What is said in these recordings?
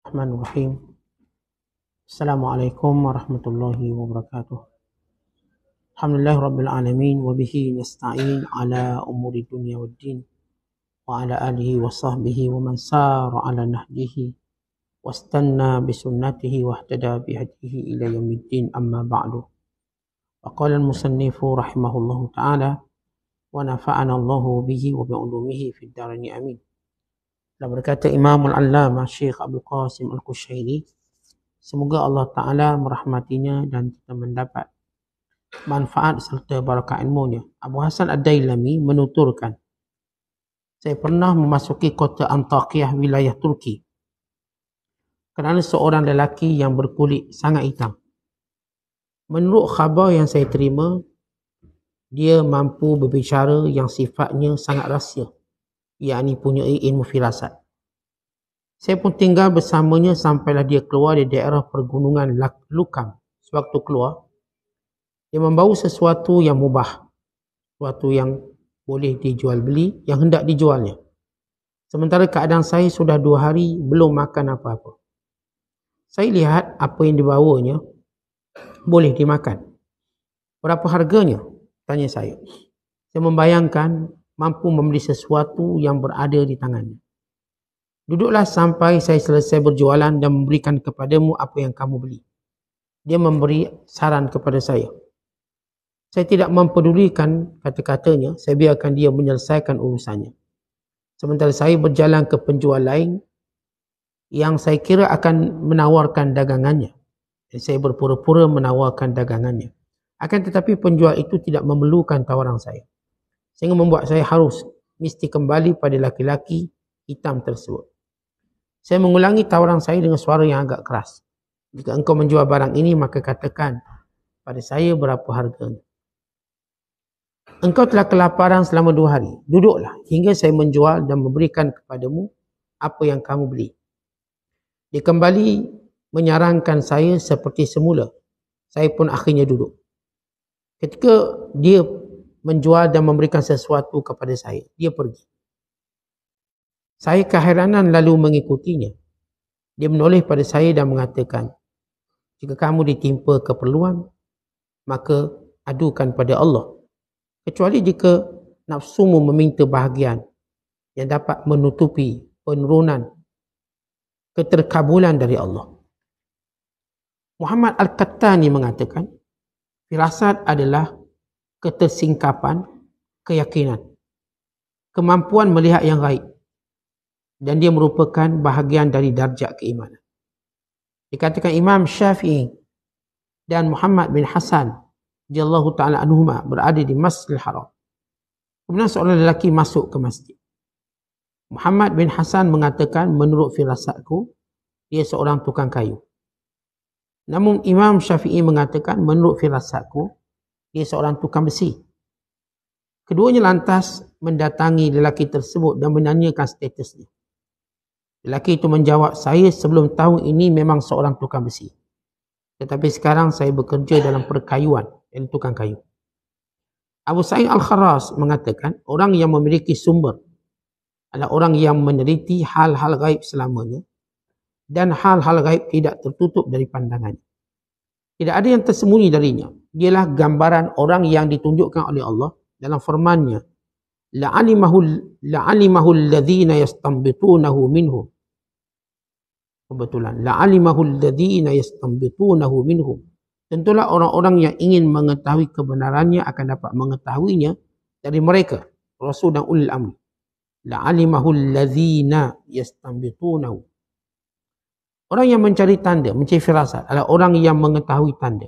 Bismillahirrahmanirrahim. Assalamualaikum warahmatullahi wabarakatuh. Alhamdulillah rabbil alamin wa bihi nasta'in ala umuri dunya waddin wa ala alihi wa sahbihi wa man sara ala nahjihi wastanna bisunnatihi wa ihtada bihadihi ila yaumiddin amma ba'du. Wa qala al-musannifu rahimahullahu ta'ala wa nafa'ana Allahu bihi wa bi'ulumihi fid dharain amin. Dan berkata Imam Al-Allamah Syekh Abdul Qasim Al-Qushayri, semoga Allah Ta'ala merahmatinya dan kita mendapat manfaat serta barakah ilmunya. Abu Hasan Ad-Dailami menuturkan, saya pernah memasuki kota Antakya, wilayah Turki, kerana seorang lelaki yang berkulit sangat hitam. Menurut khabar yang saya terima, dia mampu berbicara yang sifatnya sangat rahsia, yakni punya ilmu firasat. Saya pun tinggal bersamanya sampailah dia keluar di daerah pergunungan Lukam. Sewaktu keluar, dia membawa sesuatu yang mubah, sesuatu yang boleh dijual beli, yang hendak dijualnya. Sementara keadaan saya sudah 2 hari belum makan apa-apa. Saya lihat apa yang dibawanya boleh dimakan. Berapa harganya? Tanya saya. Saya membayangkan mampu membeli sesuatu yang berada di tangannya. Duduklah sampai saya selesai berjualan dan memberikan kepadamu apa yang kamu beli. Dia memberi saran kepada saya. Saya tidak mempedulikan kata-katanya, saya biarkan dia menyelesaikan urusannya. Sementara saya berjalan ke penjual lain yang saya kira akan menawarkan dagangannya. Saya berpura-pura menawarkan dagangannya. Akan tetapi penjual itu tidak memerlukan tawaran saya, sehingga membuat saya harus mesti kembali pada laki-laki hitam tersebut. Saya mengulangi tawaran saya dengan suara yang agak keras. Jika engkau menjual barang ini, maka katakan pada saya berapa harganya. Engkau telah kelaparan selama 2 hari. Duduklah hingga saya menjual dan memberikan kepadamu apa yang kamu beli. Dia kembali menyarankan saya seperti semula. Saya pun akhirnya duduk. Ketika dia menjual dan memberikan sesuatu kepada saya, dia pergi. Saya keheranan lalu mengikutinya. Dia menoleh pada saya dan mengatakan, jika kamu ditimpa keperluan, maka adukan pada Allah. Kecuali jika nafsumu meminta bahagian yang dapat menutupi penurunan keterkabulan dari Allah. Muhammad Al-Qattani mengatakan, firasat adalah ketersingkapan keyakinan, kemampuan melihat yang gaib, dan dia merupakan bahagian dari darjat keimanan. Dikatakan Imam Syafi'i dan Muhammad bin Hasan radhiyallahu ta'ala anhuma berada di Masjidil Haram. Kemudian seorang lelaki masuk ke masjid. Muhammad bin Hasan mengatakan, menurut firasatku, dia seorang tukang kayu. Namun Imam Syafi'i mengatakan, menurut firasatku, dia seorang tukang besi. Keduanya lantas mendatangi lelaki tersebut dan menanyakan statusnya. Lelaki itu menjawab, saya sebelum tahun ini memang seorang tukang besi. Tetapi sekarang saya bekerja dalam perkayuan, yang tukang kayu. Abu Sa'id Al-Kharras mengatakan, orang yang memiliki sumber adalah orang yang meneliti hal-hal gaib selamanya, dan hal-hal gaib tidak tertutup dari pandangannya. Tidak ada yang tersembunyi darinya. Dialah gambaran orang yang ditunjukkan oleh Allah dalam firman-Nya, la'alimahu alladhina yastanbitunahu minhum. Kebetulan, la'alimahu alladhina yastanbitunahu minhum. Tentulah orang-orang yang ingin mengetahui kebenarannya akan dapat mengetahuinya dari mereka, Rasul dan ulil amri. La'alimahu alladhina yastanbitunahu. Orang yang mencari tanda, mencari firasat adalah orang yang mengetahui tanda.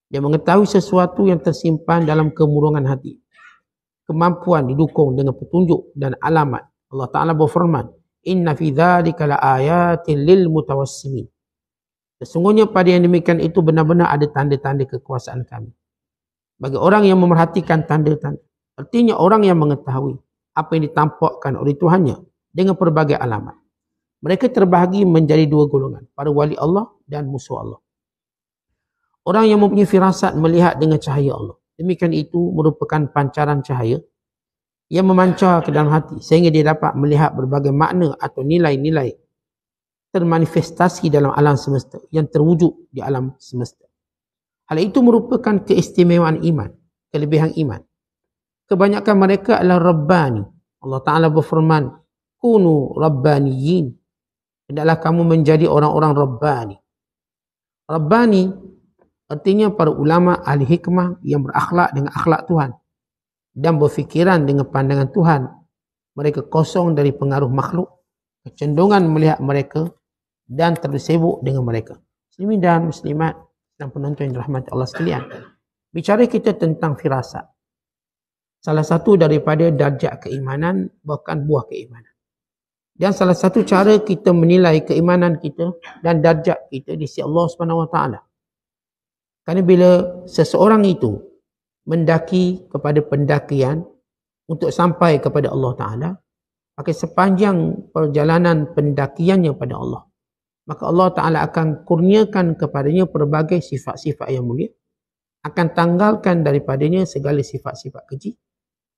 Dia mengetahui sesuatu yang tersimpan dalam kemurungan hati. Kemampuan didukung dengan petunjuk dan alamat. Allah Ta'ala berfirman, inna fi dzalika laayatin lil mutawassimin. Sesungguhnya pada yang demikian itu benar-benar ada tanda-tanda kekuasaan kami bagi orang yang memerhatikan tanda-tanda. Artinya orang yang mengetahui apa yang ditampakkan oleh Tuhannya dengan pelbagai alamat. Mereka terbahagi menjadi 2 golongan, para wali Allah dan musuh Allah. Orang yang mempunyai firasat melihat dengan cahaya Allah. Demikian itu merupakan pancaran cahaya yang memancar ke dalam hati sehingga dia dapat melihat berbagai makna atau nilai-nilai termanifestasi dalam alam semesta, yang terwujud di alam semesta. Hal itu merupakan keistimewaan iman, kelebihan iman. Kebanyakan mereka adalah Rabbani. Allah Ta'ala berfirman, kunu Rabbaniyin. Hendaklah kamu menjadi orang-orang Rabbani. Rabbani artinya para ulama ahli hikmah yang berakhlak dengan akhlak Tuhan dan berfikiran dengan pandangan Tuhan. Mereka kosong dari pengaruh makhluk, kecenderungan melihat mereka dan tersibuk dengan mereka. Muslimin dan muslimat dan penonton yang dirahmati Allah sekalian. Bicara kita tentang firasat. Salah satu daripada darjat keimanan, bahkan buah keimanan. Dan salah satu cara kita menilai keimanan kita dan darjat kita di sisi Allah SWT. Kerana bila seseorang itu mendaki kepada pendakian untuk sampai kepada Allah Ta'ala, maka sepanjang perjalanan pendakiannya pada Allah, maka Allah Ta'ala akan kurniakan kepadanya pelbagai sifat-sifat yang mulia, akan tanggalkan daripadanya segala sifat-sifat keji,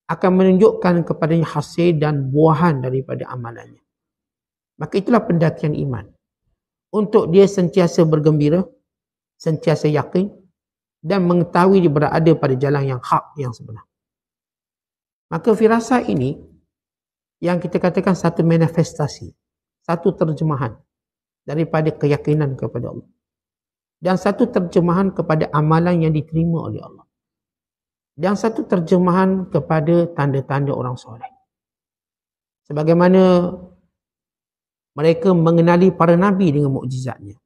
akan menunjukkan kepadanya hasil dan buahan daripada amalannya. Maka itulah pendakian iman. Untuk dia sentiasa bergembira, sentiasa yakin dan mengetahui dia berada pada jalan yang hak, yang sebenar. Maka firasat ini yang kita katakan satu manifestasi, satu terjemahan daripada keyakinan kepada Allah. Dan satu terjemahan kepada amalan yang diterima oleh Allah. Dan satu terjemahan kepada tanda-tanda orang soleh. Sebagaimana mereka mengenali para nabi dengan mukjizatnya,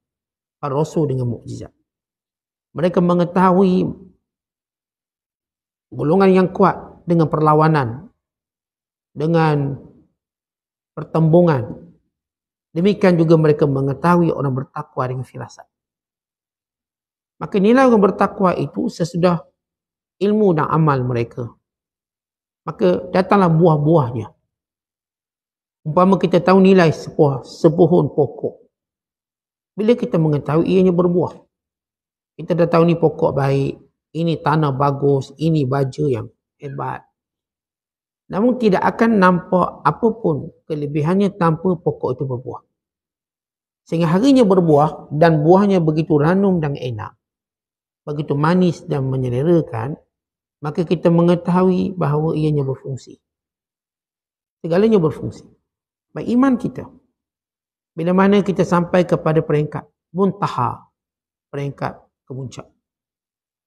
para rasul dengan mukjizat. Mereka mengetahui golongan yang kuat dengan perlawanan, dengan pertembungan. Demikian juga mereka mengetahui orang bertakwa dengan firasat. Maka nilai orang bertakwa itu sesudah ilmu dan amal mereka. Maka datanglah buah-buahnya. Umpama kita tahu nilai sebuah pokok. Bila kita mengetahui ianya berbuah, kita dah tahu ni pokok baik, ini tanah bagus, ini baja yang hebat. Namun tidak akan nampak apapun kelebihannya tanpa pokok itu berbuah. Sehingga harinya berbuah dan buahnya begitu ranum dan enak, begitu manis dan menyelerakan, maka kita mengetahui bahawa ianya berfungsi. Segalanya berfungsi. Baik iman kita. Bila mana kita sampai kepada peringkat muntaha, peringkat kemuncak,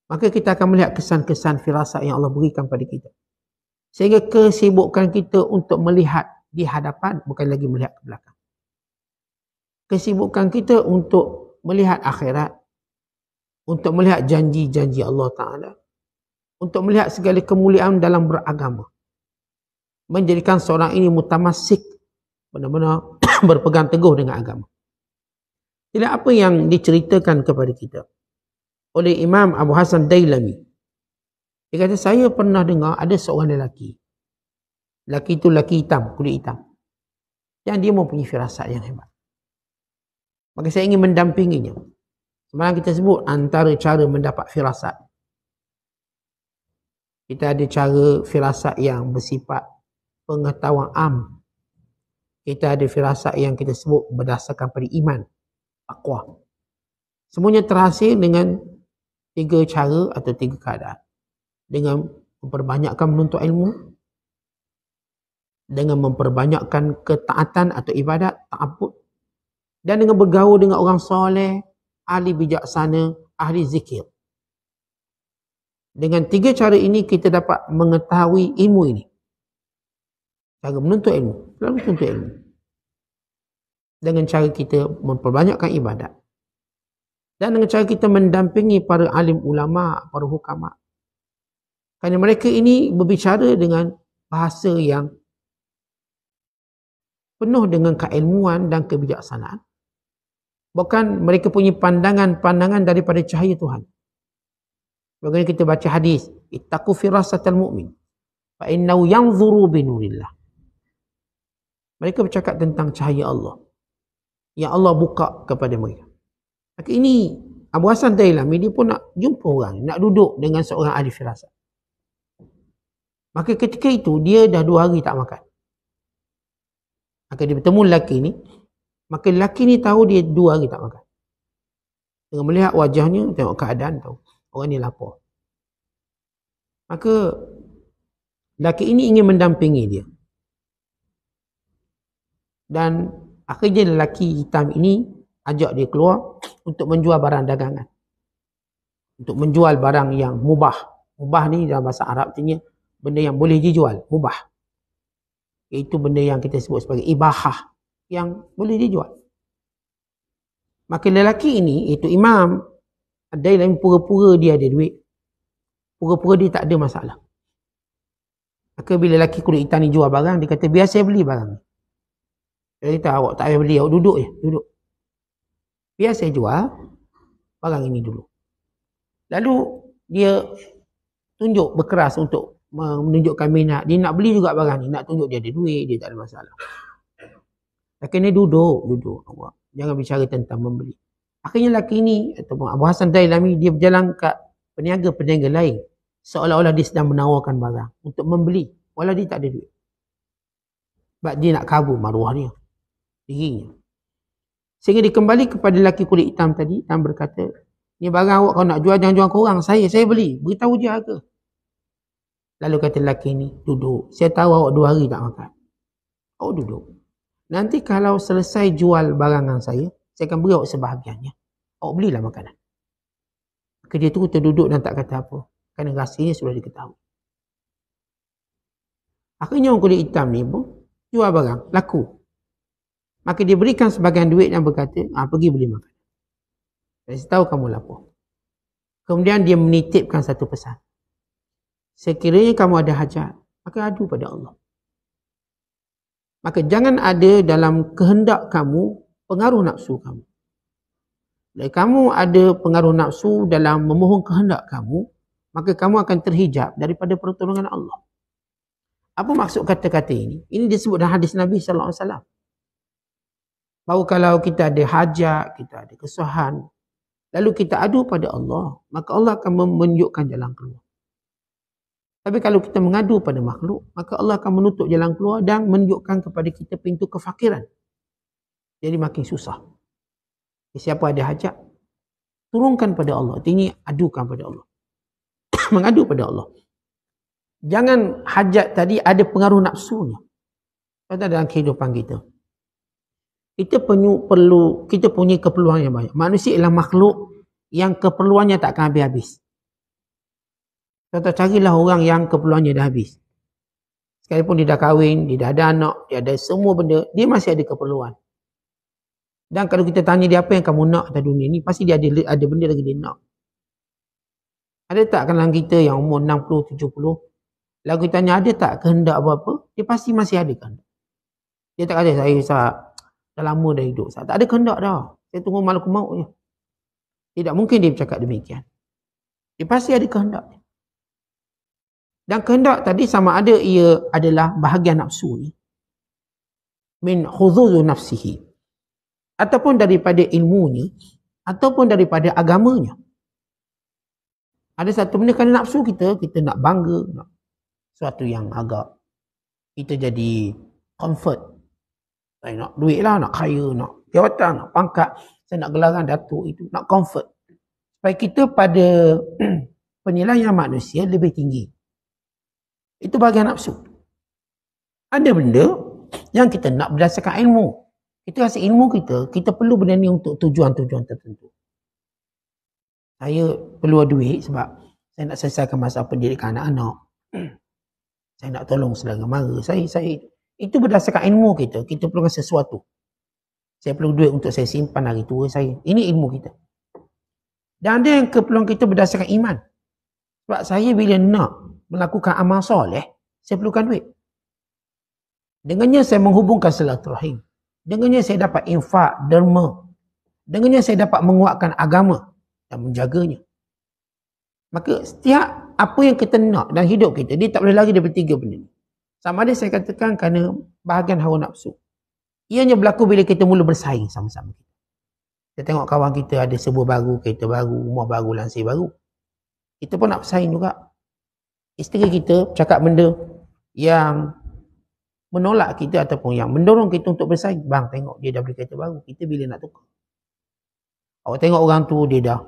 maka kita akan melihat kesan-kesan firasat yang Allah berikan pada kita. Sehingga kesibukan kita untuk melihat di hadapan bukan lagi melihat ke belakang. Kesibukan kita untuk melihat akhirat, untuk melihat janji-janji Allah Ta'ala, untuk melihat segala kemuliaan dalam beragama, menjadikan seorang ini mutamasik, benar-benar berpegang teguh dengan agama. Inilah apa yang diceritakan kepada kita oleh Imam Abu Hasan Dailami. Dia kata, saya pernah dengar ada seorang lelaki. Lelaki itu lelaki hitam, kulit hitam. Yang dia mempunyai firasat yang hebat. Maka saya ingin mendampinginya. Semalam kita sebut antara cara mendapat firasat. Kita ada cara firasat yang bersifat pengetahuan am. Kita ada firasat yang kita sebut berdasarkan pada iman, taqwa. Semuanya terhasil dengan 3 cara atau 3 keadaan. Dengan memperbanyakkan menuntut ilmu, dengan memperbanyakkan ketaatan atau ibadat, ta'abbud, dan dengan bergaul dengan orang soleh, ahli bijaksana, ahli zikir. Dengan 3 cara ini kita dapat mengetahui ilmu ini. Cara menuntut ilmu, selalu menuntut ilmu. Dengan cara kita memperbanyakkan ibadat. Dan dengan cara kita mendampingi para alim ulama, para hukama. Kerana mereka ini berbicara dengan bahasa yang penuh dengan keilmuan dan kebijaksanaan. Bukan mereka punya pandangan-pandangan daripada cahaya Tuhan. Bagaimana kita baca hadis, ittaqu firasatal mu'min fa innahu yanzuru binurillah. Mereka bercakap tentang cahaya Allah yang Allah buka kepada mereka. Maka ini Abu Hasan Dailami dia pun nak jumpa orang, nak duduk dengan seorang ahli firasat. Maka ketika itu dia dah 2 hari tak makan. Maka dia bertemu lelaki ni. Maka lelaki ni tahu dia 2 hari tak makan. Dengan melihat wajahnya, tengok keadaan tahu. Orang ni lapar. Maka lelaki ini ingin mendampingi dia. Dan akhirnya lelaki hitam ini ajak dia keluar untuk menjual barang dagangan. Untuk menjual barang yang mubah. Mubah ni dalam bahasa Arab artinya benda yang boleh dijual, mubah. Iaitu benda yang kita sebut sebagai ibahah, yang boleh dijual. Maka lelaki ini, iaitu Imam Ad-Dailami, pura-pura dia ada duit. Pura-pura dia tak ada masalah. Maka bila lelaki kulit hitam ni jual barang, dia kata, biar saya beli barang ni. Dia kata, awak tak payah beli, awak duduk je, duduk. Biar saya jual barang ini dulu. Lalu dia tunjuk berkeras untuk menunjukkan minat. Dia nak beli juga barang ni, nak tunjuk dia ada duit, dia tak ada masalah. Lelaki ni duduk. Jangan bicara tentang membeli. Akhirnya lelaki ni, ataupun Abu Hasan Dailami, dia berjalan kat peniaga-peniaga lain. Seolah-olah dia sedang menawarkan barang untuk membeli. Walau dia tak ada duit. Sebab dia nak kabur maruah dia. Dirinya. Sehingga dia kembali kepada lelaki kulit hitam tadi dan berkata, ni barang awak kalau nak jual, jangan jual korang. Saya beli. Beritahu je harga. Lalu kata lelaki ni, duduk. Saya tahu awak 2 hari tak makan. Awak duduk. Nanti kalau selesai jual barangan saya akan beri awak sebahagiannya. Awak belilah makanan. Maka dia tu terduduk dan tak kata apa. Kerana rahsianya sudah diketahui. Akhirnya orang kulit hitam ni pun jual barang, laku. Maka dia berikan sebahagian duit dan berkata, pergi beli makanan. Saya tahu kamu lapar. Kemudian dia menitipkan satu pesan. Sekiranya kamu ada hajat, maka adu pada Allah. Maka jangan ada dalam kehendak kamu pengaruh nafsu kamu. Kalau kamu ada pengaruh nafsu dalam memohon kehendak kamu, maka kamu akan terhijab daripada pertolongan Allah. Apa maksud kata-kata ini? Ini disebut dalam hadis Nabi SAW. Bahawa kalau kita ada hajat, kita ada kesusahan, lalu kita adu pada Allah, maka Allah akan menunjukkan jalan keluar. Tapi kalau kita mengadu pada makhluk, maka Allah akan menutup jalan keluar dan menunjukkan kepada kita pintu kefakiran. Jadi makin susah. Siapa ada hajat, turunkan pada Allah. Artinya adukan pada Allah. Mengadu pada Allah. Jangan hajat tadi ada pengaruh nafsunya. Pada dalam kehidupan kita. Kita punya keperluan yang banyak. Manusia ialah makhluk yang keperluannya tak akan habis-habis. Contoh, carilah orang yang keperluannya dah habis. Sekalipun dia dah kahwin, dia dah ada anak, dia ada semua benda, dia masih ada keperluan. Dan kalau kita tanya dia apa yang kamu nak atas dunia ni, pasti dia ada benda lagi dia nak. Ada tak kalangan kita yang umur 60, 70, lalu kita tanya ada tak kehendak apa-apa, dia pasti masih ada kehendak. Dia tak kata saya dah lama dah hidup, tak ada kehendak dah. Saya tunggu malakul maut je. Tidak mungkin dia bercakap demikian. Dia pasti ada kehendak. Dan kehendak tadi sama ada ia adalah bahagian nafsu ni. Min khudhuzu nafsihi. Ataupun daripada ilmunya, ataupun daripada agamanya. Ada satu benda kerana nafsu kita nak bangga, nak sesuatu yang agak kita jadi comfort. Saya nak duit lah, nak kaya, nak jawatan, nak pangkat, saya nak gelaran datuk itu, nak comfort. Supaya kita pada penilaian manusia lebih tinggi. Itu bahagian nafsu. Ada benda yang kita nak berdasarkan ilmu. Kita rasa ilmu kita perlu benda ni untuk tujuan-tujuan tertentu. Saya perlu duit sebab saya nak selesaikan masalah pendidikan anak-anak. Saya nak tolong saudara mara. Saya itu berdasarkan ilmu kita. Kita perlukan sesuatu. Saya perlu duit untuk saya simpan hari tua saya. Ini ilmu kita. Dan ada yang keperluan kita berdasarkan iman. Sebab saya bila nak melakukan amal soleh, saya perlukan duit. Dengannya saya menghubungkan silaturahim. Dengannya saya dapat infak, derma. Dengannya saya dapat menguatkan agama dan menjaganya. Maka setiap apa yang kita nak dalam hidup kita, dia tak boleh lari daripada 3 benda ni. Sama ada saya katakan kerana bahagian hawa nafsu. Ianya berlaku bila kita mula bersaing sama-sama. Kita tengok kawan kita ada sebuah baru, kereta baru, rumah baru, lansir baru. Kita pun nak bersaing juga. Isteri kita cakap benda yang menolak kita ataupun yang mendorong kita untuk bersaing. Bang, tengok dia dah beli kereta baru, kita bila nak tukar? Awak tengok orang tu dia dah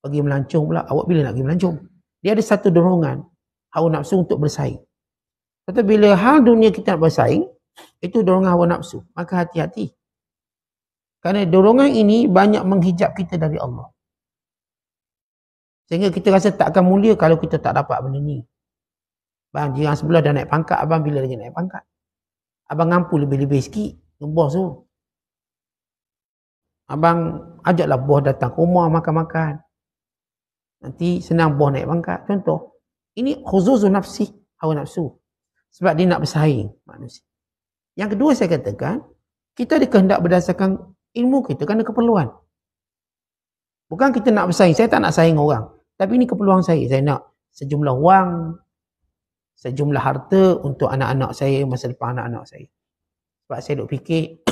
pergi melancong pula, awak bila nak pergi melancong? Dia ada satu dorongan hawa nafsu untuk bersaing. Tetapi bila hal dunia kita nak bersaing, itu dorongan hawa nafsu. Maka hati-hati. Kerana dorongan ini banyak menghijab kita dari Allah. Sehingga kita rasa tak akan mulia kalau kita tak dapat benda ni. Bang, jiran sebelah dah naik pangkat, abang bila lagi naik pangkat? Abang ngampu lebih-lebih sikit ke bos tu. Abang ajaklah bos datang ke rumah makan-makan. Nanti senang bos naik pangkat. Contoh, ini khuzuzun nafsi, hawa nafsu. Sebab dia nak bersaing manusia. Yang kedua saya katakan, kita dikehendak berdasarkan ilmu kita kerana keperluan. Bukan kita nak bersaing, saya tak nak saing orang. Tapi ini keperluan saya. Saya nak sejumlah wang, sejumlah harta untuk anak-anak saya, masa depan anak-anak saya. Sebab saya duk fikir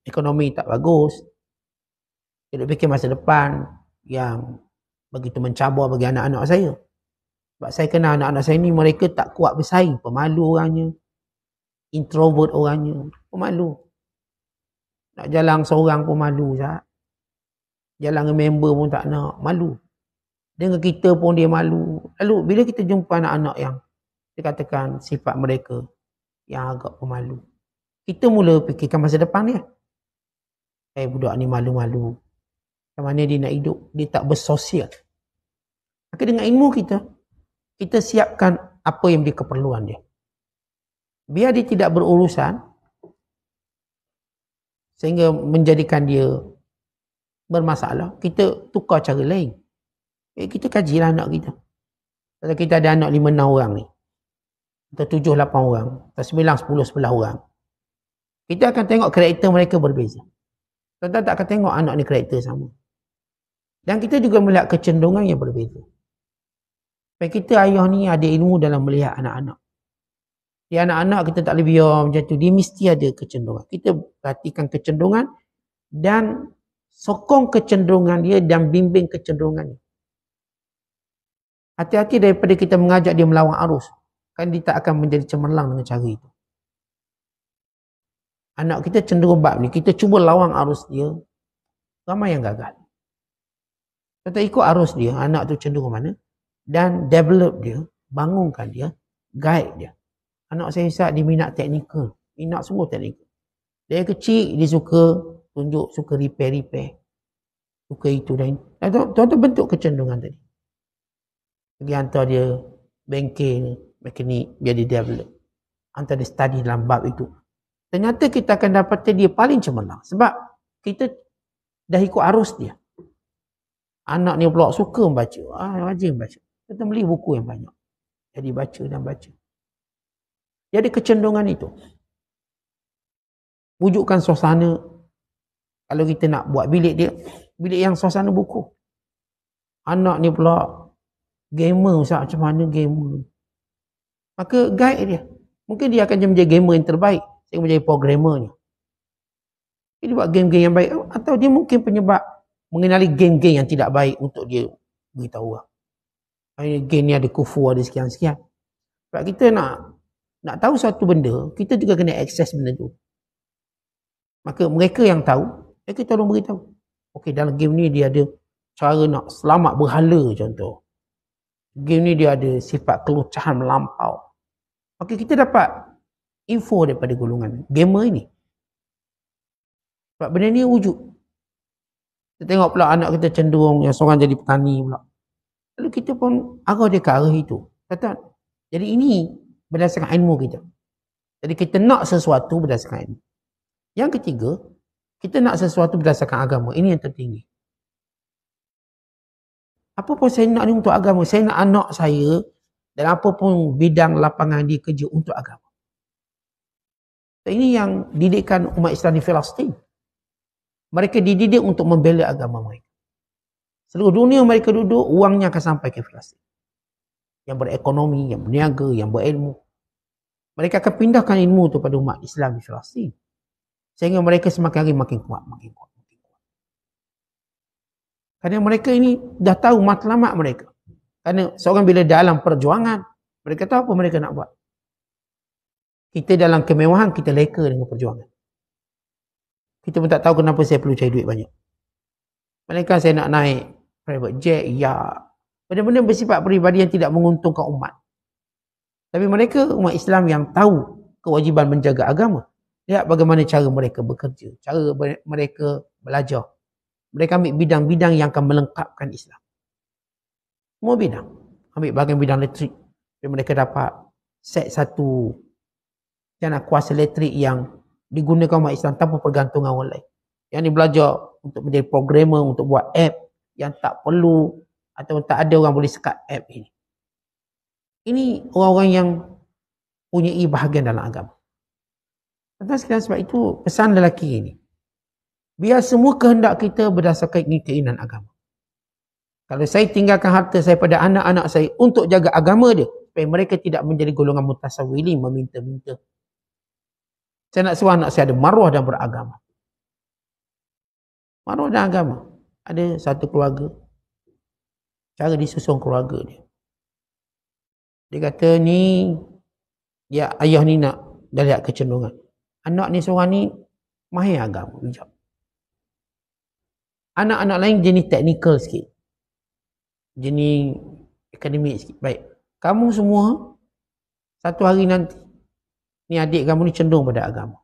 ekonomi tak bagus. Saya duk fikir masa depan yang begitu mencabar bagi anak-anak saya. Sebab saya kenal anak-anak saya ni, mereka tak kuat bersaing. Pemalu orangnya. Introvert orangnya. Pemalu. Nak jalan seorang pun malu. Sah. Jalan dengan member pun tak nak. Malu. Dengan kita pun dia malu. Lalu bila kita jumpa anak-anak yang dikatakan sifat mereka yang agak pemalu, kita mula fikirkan masa depan dia. Budak ni malu-malu. Macam mana dia nak hidup? Dia tak bersosial. Maka dengan ilmu kita, kita siapkan apa yang dia keperluan dia. Biar dia tidak berurusan sehingga menjadikan dia bermasalah, kita tukar cara lain. Kita kajilah anak kita. Kalau kita ada anak 5-6 orang ni, atau 7-8 orang, atau 9-10-11 orang, kita akan tengok karakter mereka berbeza. Kita tak akan tengok anak ni karakter sama. Dan kita juga melihat kecenderungan yang berbeza. Sebab kita ayah ni ada ilmu dalam melihat anak-anak. Di anak-anak kita tak boleh biar macam tu. Dia mesti ada kecenderungan. Kita perhatikan kecenderungan dan sokong kecenderungan dia dan bimbing kecenderungan dia. Hati-hati daripada kita mengajak dia melawan arus. Kan dia tak akan menjadi cemerlang dengan cara itu. Anak kita cenderung bab ni. Kita cuba lawan arus dia. Ramai yang gagal. Kita ikut arus dia. Anak tu cenderung mana. Dan develop dia. Bangunkan dia. Guide dia. Anak saya Ustaz dia minat teknikal. Minat semua teknikal. Dia kecil dia suka tunjuk. Suka repair. Suka itu dan itu. Tuan-tuan bentuk kecenderungan tadi. Pergi hantar dia bengkel, mekanik, biar dia develop. Hantar dia study dalam bab itu. Ternyata kita akan dapati dia paling cemerlang. Sebab kita dah ikut arus dia. Anak ni pula suka membaca. Rajin baca. Kita beli buku yang banyak. Jadi baca dan baca. Jadi kecenderungan itu. Wujudkan suasana. Kalau kita nak buat bilik dia, bilik yang suasana buku. Anak ni pula gamer, Ustaz, macam mana gamer? Maka guide dia. Mungkin dia akan menjadi gamer yang terbaik. Dia menjadi programmernya. Dia buat game-game yang baik. Atau dia mungkin penyebab mengenali game-game yang tidak baik untuk dia beritahu orang. Game ni ada kufur, ada sekian-sekian. Sebab kita nak tahu satu benda, kita juga kena akses benda tu. Maka mereka yang tahu, mereka tolong beritahu. Okey, dalam game ni dia ada cara nak selamat berhala contoh. Game ni dia ada sifat kelucahan melampau. Maka kita dapat info daripada golongan gamer ini. Sebab benda ni wujud. Kita tengok pula anak kita cenderung yang seorang jadi petani pula. Lalu kita pun arah dia ke arah itu. Kata, jadi ini berdasarkan ilmu kita. Jadi kita nak sesuatu berdasarkan ilmu. Yang ketiga, kita nak sesuatu berdasarkan agama. Ini yang tertinggi. Apa pun saya nak ni untuk agama. Saya nak anak saya dalam apa pun bidang lapangan dia kerja untuk agama. Ini yang didikan umat Islam di Palestin. Mereka dididik untuk membela agama mereka. Seluruh dunia mereka duduk, uangnya akan sampai ke Palestin. Yang berekonomi, yang berniaga, yang berilmu. Mereka akan pindahkan ilmu itu pada umat Islam di Palestin. Sehingga mereka semakin hari makin kuat, makin kuat. Kerana mereka ini dah tahu matlamat mereka. Kerana seorang bila dalam perjuangan, mereka tahu apa mereka nak buat. Kita dalam kemewahan, kita leka dengan perjuangan. Kita pun tak tahu kenapa saya perlu cari duit banyak. Malaikat saya nak naik private jet, ya. Benda-benda bersifat peribadi yang tidak menguntungkan umat. Tapi mereka, umat Islam yang tahu kewajiban menjaga agama. Lihat bagaimana cara mereka bekerja, cara mereka belajar. Mereka ambil bidang-bidang yang akan melengkapkan Islam. Semua bidang. Ambil bahagian bidang elektrik. Mereka dapat set satu jana kuasa elektrik yang digunakan umat Islam tanpa pergantungan orang lain. Yang ni belajar untuk menjadi programmer, untuk buat app yang tak perlu atau tak ada orang boleh sekat app ini. Ini orang-orang yang punya bahagian dalam agama. Sekarang sebab itu pesan lelaki ini. Biar semua kehendak kita berdasarkan keinginan agama. Kalau saya tinggalkan harta saya pada anak-anak saya untuk jaga agama dia, supaya mereka tidak menjadi golongan mutasawwilin, meminta-minta. Saya nak suruh anak saya ada maruah dan beragama. Maruah dan agama. Ada satu keluarga, cara disusun keluarga dia. Dia kata ni, dia ayah ni nak dah lihat kecenderungan. Anak ni seorang ni mahir agama, bijak. Anak-anak lain jenis teknikal sikit. Jenis akademik sikit. Baik. Kamu semua, satu hari nanti, ni adik kamu ni cenderung pada agama.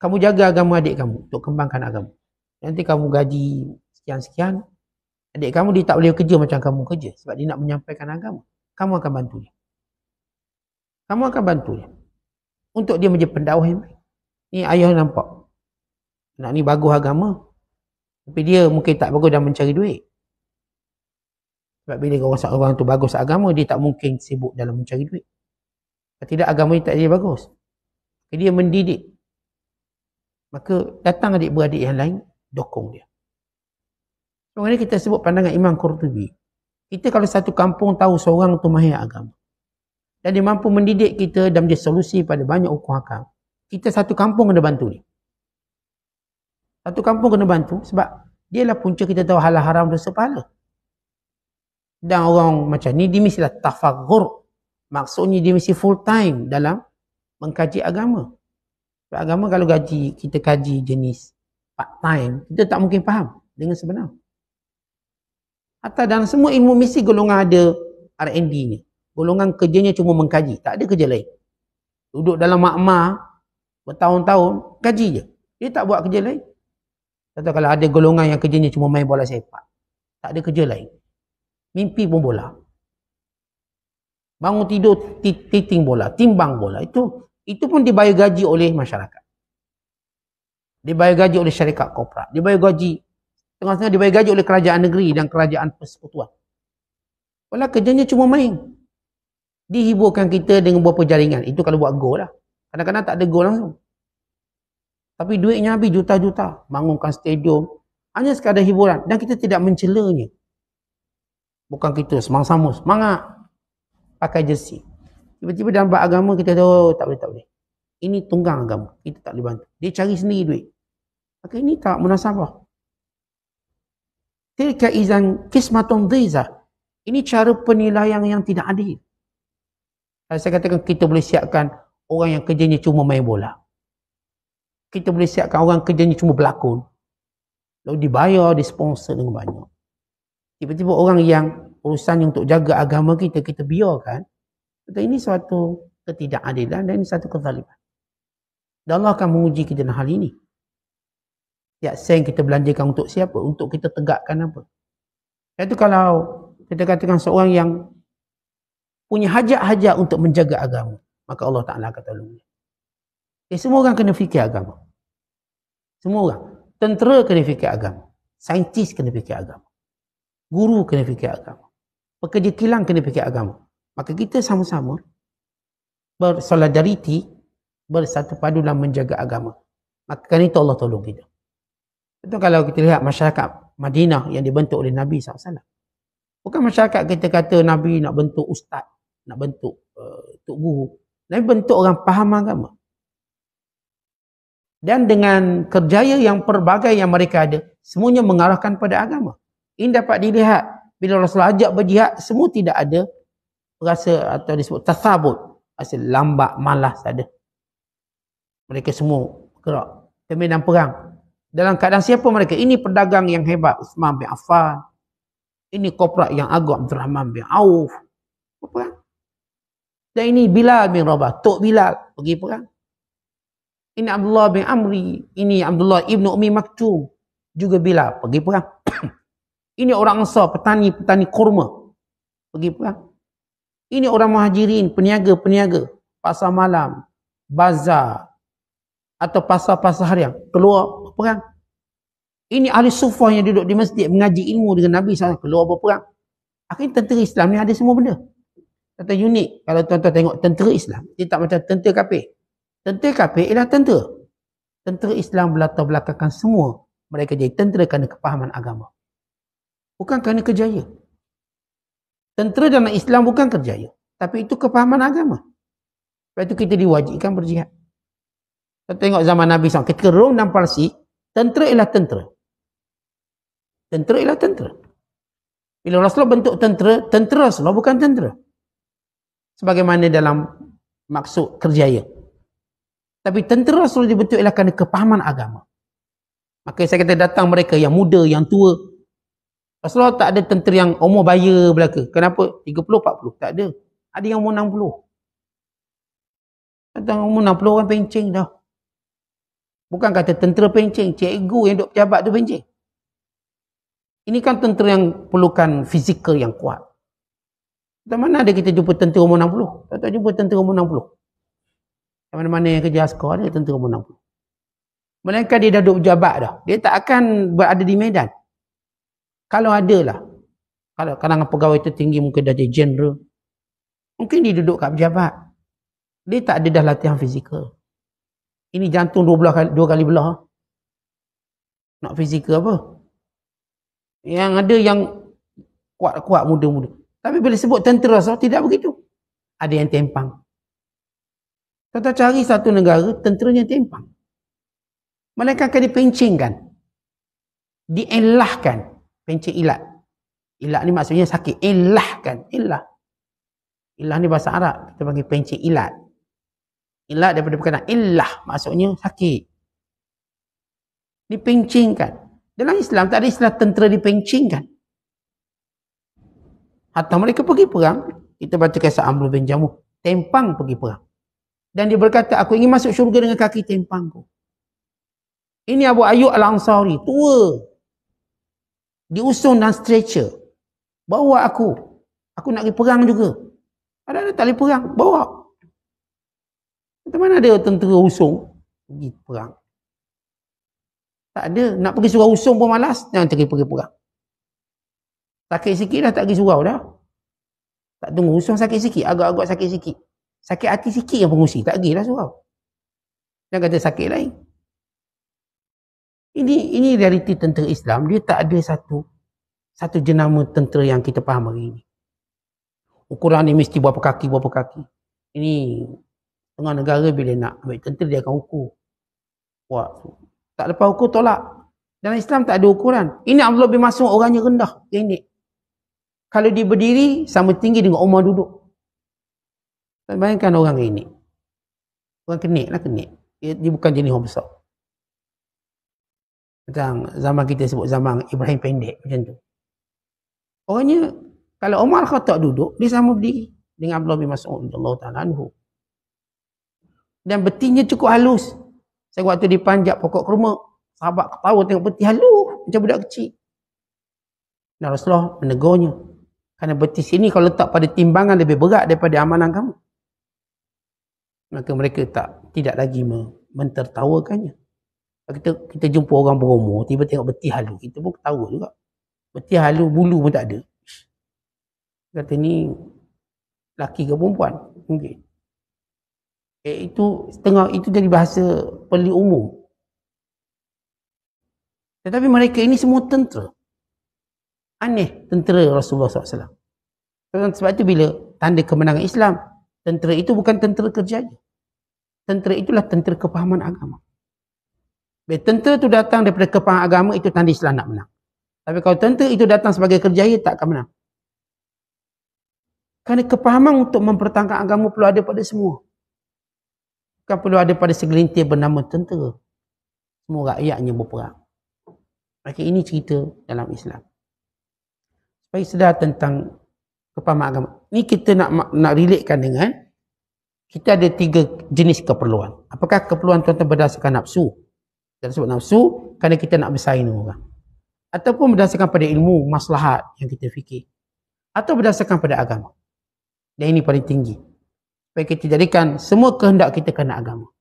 Kamu jaga agama adik kamu untuk kembangkan agama. Nanti kamu gaji sekian-sekian, adik kamu dia tak boleh kerja macam kamu kerja sebab dia nak menyampaikan agama. Kamu akan bantu dia. Kamu akan bantu dia. Untuk dia menjadi pendakwah yang baik. Ni ayah nampak. Anak ni bagus agama. Tapi dia mungkin tak bagus dalam mencari duit. Sebab bila orang tu bagus agama, dia tak mungkin sibuk dalam mencari duit. Kalau tidak, agama ni tak jadi bagus. Dia mendidik. Maka datang adik-beradik yang lain, dokong dia. Sebenarnya kita sebut pandangan Imam Qurtubi. Kita kalau satu kampung tahu seorang tu mahir agama. Dan dia mampu mendidik kita dan dia solusi pada banyak hukum hakam. Kita satu kampung kena bantu dia. Satu kampung kena bantu sebab dia lah punca kita tahu halal haram dosa pahala. Dan orang macam ni dia mestilah tafaghur. Maksudnya dia mesti full time dalam mengkaji agama. Sebab agama kalau kita kaji jenis part time, kita tak mungkin faham dengan sebenar. Atau dalam semua ilmu mesti golongan ada R&D ni. Golongan kerjanya cuma mengkaji. Tak ada kerja lain. Duduk dalam makmah bertahun-tahun, kaji je. Dia tak buat kerja lain. Atau kalau ada golongan yang kerjanya cuma main bola sepak. Tak ada kerja lain. Mimpi pun bola. Bangun tidur, titing bola, timbang bola. Itu pun dibayar gaji oleh masyarakat. Dibayar gaji oleh syarikat korporat. Dibayar gaji, tengah-tengah dibayar gaji oleh kerajaan negeri dan kerajaan persekutuan. Walau kerjanya cuma main. Dihiburkan kita dengan beberapa jaringan. Itu kalau buat go lah. Kadang-kadang tak ada go langsung. Tapi duitnya habis juta-juta. Bangunkan stadium. Hanya sekadar hiburan. Dan kita tidak mencelanya. Bukan kita semang-sama. Semangat. Pakai jersey. Tiba-tiba dalam bab agama kita tahu tak boleh. Ini tunggang agama. Kita tak boleh bantu. Dia cari sendiri duit. Maka ini tak munasabah. Tilka izan kismatun dhizah. Ini cara penilaian yang tidak adil. Saya katakan kita boleh siapkan orang yang kerjanya cuma main bola. Kita boleh siapkan orang kerjanya cuma berlakon. Lalu dibayar, disponsor dengan banyak. Tiba-tiba orang yang urusannya untuk jaga agama kita biarkan. Ini suatu ketidakadilan dan ini satu kezaliman. Dan Allah akan menguji kita dalam hal ini. Tiap sen kita belanjakan untuk siapa? Untuk kita tegakkan apa? Itu kalau kita katakan seorang yang punya hajat-hajat untuk menjaga agama, maka Allah Ta'ala akan tolong dia. Semua orang kena fikir agama. Semua orang. Tentera kena fikir agama. Saintis kena fikir agama. Guru kena fikir agama. Pekerja kilang kena fikir agama. Maka kita sama-sama bersolidariti, bersatu padu dalam menjaga agama. Maka kan itu Allah tolong kita. Itu kalau kita lihat masyarakat Madinah yang dibentuk oleh Nabi SAW. Bukan masyarakat kita kata Nabi nak bentuk ustaz, nak bentuk tok guru. Nabi bentuk orang faham agama. Dan dengan kerjaya yang pelbagai yang mereka ada, semuanya mengarahkan pada agama. Ini dapat dilihat bila Rasulullah ajak berjihad, semua tidak ada rasa atau disebut tasabut. Rasa lambat, malas, tak ada. Mereka semua gerak ke medan perang. Dalam keadaan siapa mereka? Ini pedagang yang hebat, Uthman bin Affan. Ini korporat yang agung, Abdul Rahman bin Auf. Perang. Dan ini Bilal bin Rabah, Tok Bilal pergi perang. Ini Abdullah bin Amri, ini Abdullah ibnu Ummi Maktum, juga Bilal pergi perang. Ini orang Ansar, petani kurma, pergi perang. Ini orang Muhajirin, peniaga-peniaga, pasar malam, bazar, atau pasar-pasar harian, keluar berperang. Ini ahli sufah yang duduk di masjid mengaji ilmu dengan Nabi SAW, keluar berperang. Akhirnya tentera Islam ni ada semua benda. Kata unik, kalau tuan-tuan tengok tentera Islam, dia tak macam tentera kafir. Tentera kafir ialah tentera. Tentera Islam berlatar belakangkan semua. Mereka jadi tentera kerana kepahaman agama. Bukan kerana kerjaya. Tentera dalam Islam bukan kerjaya. Tapi itu kepahaman agama. Sebab itu kita diwajibkan berjihad. Kita tengok zaman Nabi SAW, ketika Rom dan Parsi, tentera ialah tentera. Tentera ialah tentera. Bila Rasulullah bentuk tentera, tentera Rasulullah bukan tentera. Sebagaimana dalam maksud kerjaya. Tapi tentera Rasulullah dibentuk ialah kerana kepahaman agama. Maka saya kata datang mereka yang muda, yang tua. Rasulullah tak ada tentera yang umur baya belaka. Kenapa? 30, 40. Tak ada. Ada yang umur 60. Datang umur 60 orang pencing dah. Bukan kata tentera pencing, cikgu yang duduk pejabat tu pencing. Ini kan tentera yang perlukan fizikal yang kuat. Di mana ada kita jumpa tentera umur 60? Tak jumpa tentera umur 60. Di mana-mana yang kerja askar ada tentera umur 60. Melainkan dia dah duduk pejabat dah. Dia tak akan berada di medan. Kalau ada lah. Kalau kalangan pegawai tertinggi mungkin dah jadi general. Mungkin dia duduk kat pejabat. Dia tak ada dah latihan fizikal. Ini jantung dua kali belah. Nak fizikal apa? Yang ada yang kuat-kuat muda-muda. Tapi bila sebut tentera so, tidak begitu. Ada yang tempang. Kita cari satu negara, tenteranya tempang. Mereka akan dipencingkan. Dielahkan. Pencing ilat. Ilat ni maksudnya sakit. Elahkan. Ilah. Ilah ni bahasa Arab. Kita panggil pencing ilat. Ilat daripada perkataan ilah. Maksudnya sakit. Dipencingkan. Dalam Islam tak ada istilah tentera dipencingkan. Hatta mereka pergi perang. Kita baca kisah Amr bin Jamuh. Tempang pergi perang. Dan dia berkata, aku ingin masuk syurga dengan kaki tempangku. Ini Abu Ayyub Al-Ansari. Tua. Diusung dan stretcher. Bawa aku. Aku nak pergi perang juga. Ada tak boleh perang. Bawa. Macam mana ada tentera usung pergi perang? Tak ada. Nak pergi surau usung pun malas. Jangan pergi perang. Sakit sikit dah tak pergi surau dah. Tak tunggu usung sakit sikit. Agak-agak sakit sikit. Sakit hati sikit yang pengusi. Tak pergi dah surau. Jangan kata sakit lain. Ini realiti tentera Islam. Dia tak ada satu jenama tentera yang kita faham hari ini. Ukuran ni mesti berapa kaki. Ini tengah negara bila nak ambil tentera dia akan ukur. Wah, tak lepas ukur tolak. Dalam Islam tak ada ukuran. Ini Abdullah bin Mas'ud orangnya rendah, pendek. Kalau dia berdiri sama tinggi dengan Umar duduk. Bayangkan orang ini. Orang kenik lah kenik. Dia bukan jenis orang besar. Macam zaman kita sebut zaman Ibrahim pendek macam tu. Orangnya kalau Umar Khattab duduk, dia sama berdiri dengan Abdullah bin Mas'ud radhiyallahu ta'ala anhu. Dan betingnya cukup halus. Saya waktu dipanjat pokok kurma, sahabat ketawa tengok betis halus macam budak kecil. Dan Rasulullah menegurnya. Kerana betis ini kalau letak pada timbangan lebih berat daripada amalan kamu. Maka mereka tidak lagi mentertawakannya. Kita jumpa orang berumur, tiba tengok betis halu, kita pun ketawa juga. Betis halu, bulu pun tak ada. Kata ni laki ke perempuan? Mungkin. Itu jadi bahasa pelik umum. Tetapi mereka ini semua tentera. Aneh tentera Rasulullah SAW. Sebab itu bila tanda kemenangan Islam, tentera itu bukan tentera kerjaya. Tentera itulah tentera kepahaman agama. Bila tentera itu datang daripada kepahaman agama, itu tanda Islam nak menang. Tapi kalau tentera itu datang sebagai kerjaya, tak akan menang. Kerana kepahaman untuk mempertahankan agama perlu ada pada semua. Bukan perlu ada pada segelintir bernama tentera. Semua rakyatnya berperang. Maka ini cerita dalam Islam. Supaya sedar tentang kepahaman agama. Ini kita nak relatekan dengan kita ada 3 jenis keperluan. Apakah keperluan tuan-tuan berdasarkan nafsu? Kita sebut nafsu kerana kita nak bersaing dengan orang. Ataupun berdasarkan pada ilmu, maslahat yang kita fikir. Atau berdasarkan pada agama. Dan ini paling tinggi. Supaya kita jadikan semua kehendak kita kerana agama.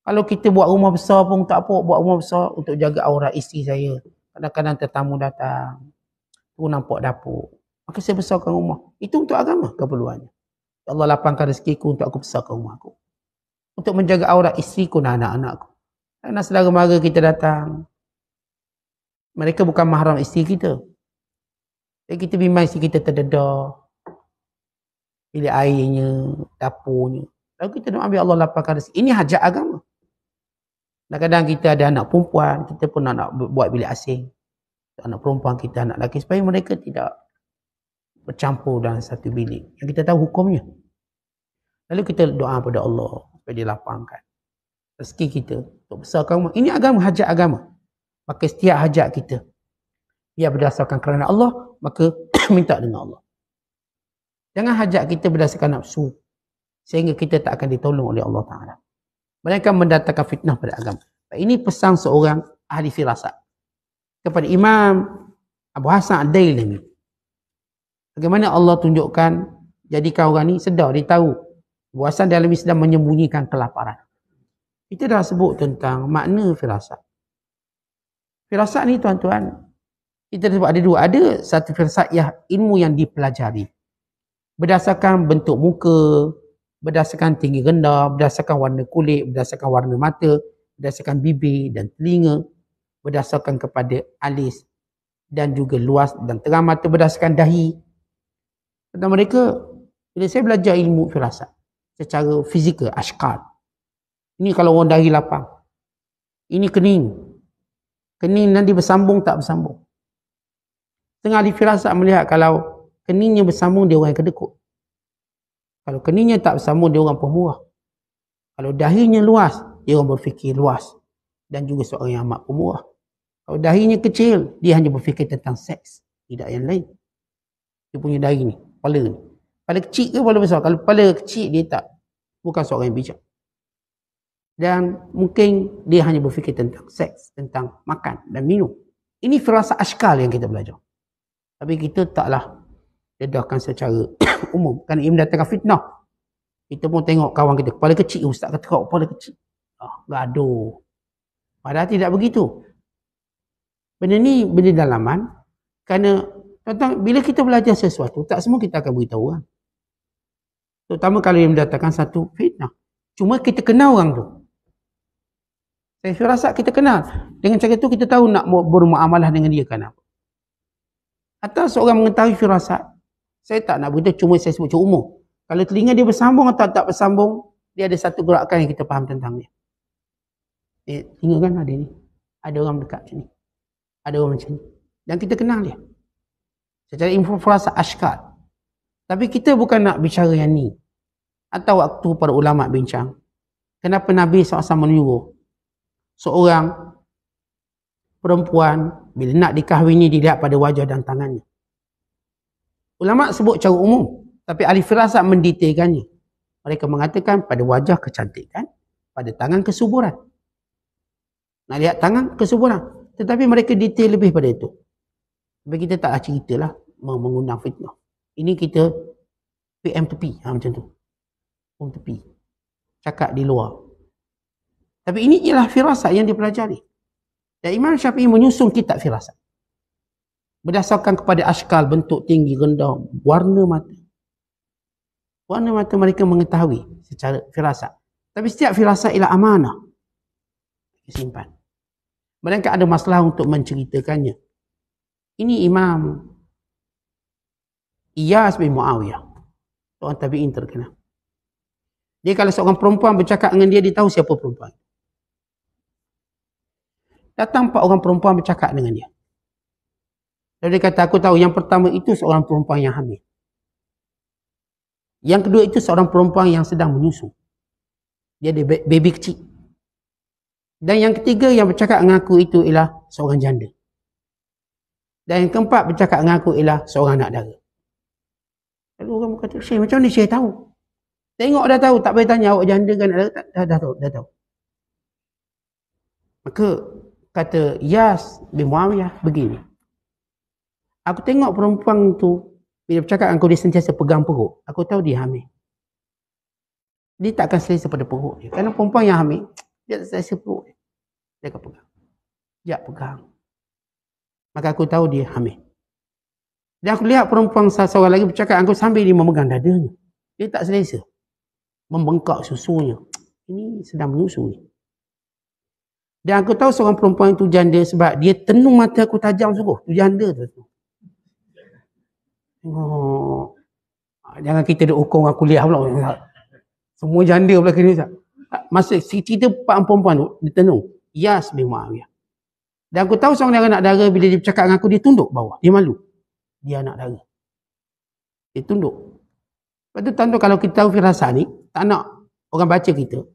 Kalau kita buat rumah besar pun tak apa, buat rumah besar untuk jaga aurat isteri saya. Kadang-kadang tetamu datang, tu nampak dapur. Maka saya besarkan rumah. Itu untuk agama keperluannya. Ya Allah lapangkan rezekiku untuk aku besarkan rumah aku. Untuk menjaga aurat isteriku dan anak-anakku. Kerana saudara mara kita datang, mereka bukan mahram isteri kita. Jadi kita bimbang isteri kita terdedah. Bilik airnya, dapurnya. Lalu kita nak ambil Allah lapangkan rezeki. Ini hajat agama. Kadang-kadang kita ada anak perempuan, kita pun nak buat bilik asing. Anak perempuan kita, anak lelaki. Supaya mereka tidak bercampur dalam satu bilik. Yang kita tahu hukumnya. Lalu kita doa pada Allah. Supaya dia lapangkan rezeki kita. Untuk besarkan rumah. Ini agama, hajat agama. Maka setiap hajat kita. Biar berdasarkan kerana Allah. Maka minta dengan Allah. Jangan hajat kita berdasarkan nafsu. Sehingga kita tak akan ditolong oleh Allah Ta'ala. Mereka mendatangkan fitnah pada agama. Ini pesan seorang ahli firasat. Kepada Imam Abu Hasan Ad-Dailami. Bagaimana Allah tunjukkan, jadikan orang ni sedar, dia tahu. Abu Hasan Ad-Dailami sedang menyembunyikan kelaparan. Kita dah sebut tentang makna firasat. Firasat ni tuan-tuan, kita sebut ada 2. Ada satu firasat yang ilmu yang dipelajari. Berdasarkan bentuk muka, berdasarkan tinggi rendah, berdasarkan warna kulit, berdasarkan warna mata, berdasarkan bibir dan telinga, berdasarkan kepada alis dan juga luas dan terang mata, berdasarkan dahi. Tentang mereka, bila saya belajar ilmu firasat secara fizikal, ashkal. Ini kalau orang dahi lapang. Ini kening. Kening nanti bersambung tak bersambung. Tengah ahli firasat melihat kalau keningnya bersambung, dia orang yang kedekut. Kalau keningnya tak bersambung, dia orang pemurah. Kalau dahinya luas, dia orang berfikir luas. Dan juga seorang yang amat pemurah. Kalau dahinya kecil, dia hanya berfikir tentang seks. Tidak yang lain. Dia punya dahi ni, kepala ni. Kepala kecil ke kepala besar? Kalau kepala kecil, dia tak. Bukan seorang yang bijak. Dan mungkin dia hanya berfikir tentang seks, tentang makan dan minum. Ini firasat ashkal yang kita belajar. Tapi kita taklah dedahkan secara umum. Kerana ia mendatangkan fitnah. Kita pun tengok kawan kita. Kepala kecil. Ustaz kata kau kepala kecil. Gaduh. Padahal tidak begitu. Benda ni benda dalaman. Kerana bila kita belajar sesuatu, tak semua kita akan beritahu orang. Terutama kalau ia mendatangkan satu fitnah. Cuma kita kenal orang tu. Saya rasa kita kenal. Dengan cara tu kita tahu nak bermuamalah dengan dia kan apa. Atau seorang mengetahui firasat. Saya tak nak beritahu, cuma saya sebut secara umum. Kalau telinga dia bersambung atau tak bersambung, dia ada satu gerakan yang kita faham tentang dia. Telinga kan ada ni. Ada orang dekat macam ni. Ada orang macam ni. Dan kita kenal dia. Secara informasi ashkal. Tapi kita bukan nak bicara yang ni. Atau waktu para ulama bincang. Kenapa Nabi SAW menyuruh seorang perempuan bila nak dikahwini dilihat pada wajah dan tangannya. Ulama sebut secara umum, tapi ahli firasat mendetailkannya. Mereka mengatakan pada wajah kecantikan, pada tangan kesuburan. Nak lihat tangan kesuburan, tetapi mereka detail lebih pada itu. Tapi kita taklah ceritalah mengundang fitnah. Ini kita PM tepi, macam tu. PM tepi. Cakap di luar. Tapi ini ialah firasat yang dipelajari. Dan Imam Syafi'i menyusun kitab firasat. Berdasarkan kepada ashkal, bentuk tinggi, rendah, warna mata. Warna mata mereka mengetahui secara firasat. Tapi setiap firasat ialah amanah. Disimpan. Mereka ada masalah untuk menceritakannya. Ini Imam Iyas bin Muawiyah. Seorang tabi'in terkenal. Dia kalau seorang perempuan bercakap dengan dia, dia tahu siapa perempuan. Datang 4 orang perempuan bercakap dengan dia. Lalu dia kata, aku tahu yang pertama itu seorang perempuan yang hamil. Yang kedua itu seorang perempuan yang sedang menyusu. Dia ada baby kecil. Dan yang ketiga yang bercakap dengan aku itu ialah seorang janda. Dan yang keempat bercakap dengan aku ialah seorang anak dara. Lalu orang berkata, Syekh, macam mana Syekh tahu? Tengok dah tahu, tak payah tanya awak janda kan, dah tahu. Maka kata Yas bin Muawiyah begini. Aku tengok perempuan tu bila bercakap dengan aku, dia sentiasa pegang perut. Aku tahu dia hamil. Dia tak akan selesa pada perut dia. Kerana perempuan yang hamil, dia tak selesa perut dia. Dia akan pegang. Dia pegang. Maka aku tahu dia hamil. Dan aku lihat perempuan seorang lagi bercakap dengan aku sambil dia memegang dadanya. Dia tak selesa. Membengkak susunya. Ini sedang menyusu ni. Dan aku tahu seorang perempuan itu janda sebab dia tenung mata aku tajam sungguh. Tu janda tu. Oh, jangan kita duk ukur dengan kuliah pula. Semua janda pula kini. Masa cerita perempuan tu, dia tenung. Yas bin Muawiyah. Dan aku tahu seorang anak dara bila dia bercakap dengan aku, dia tunduk bawah. Dia malu. Dia anak dara. Dia tunduk. Lepas tu tentu kalau kita tahu firasat ni, tak nak orang baca kita.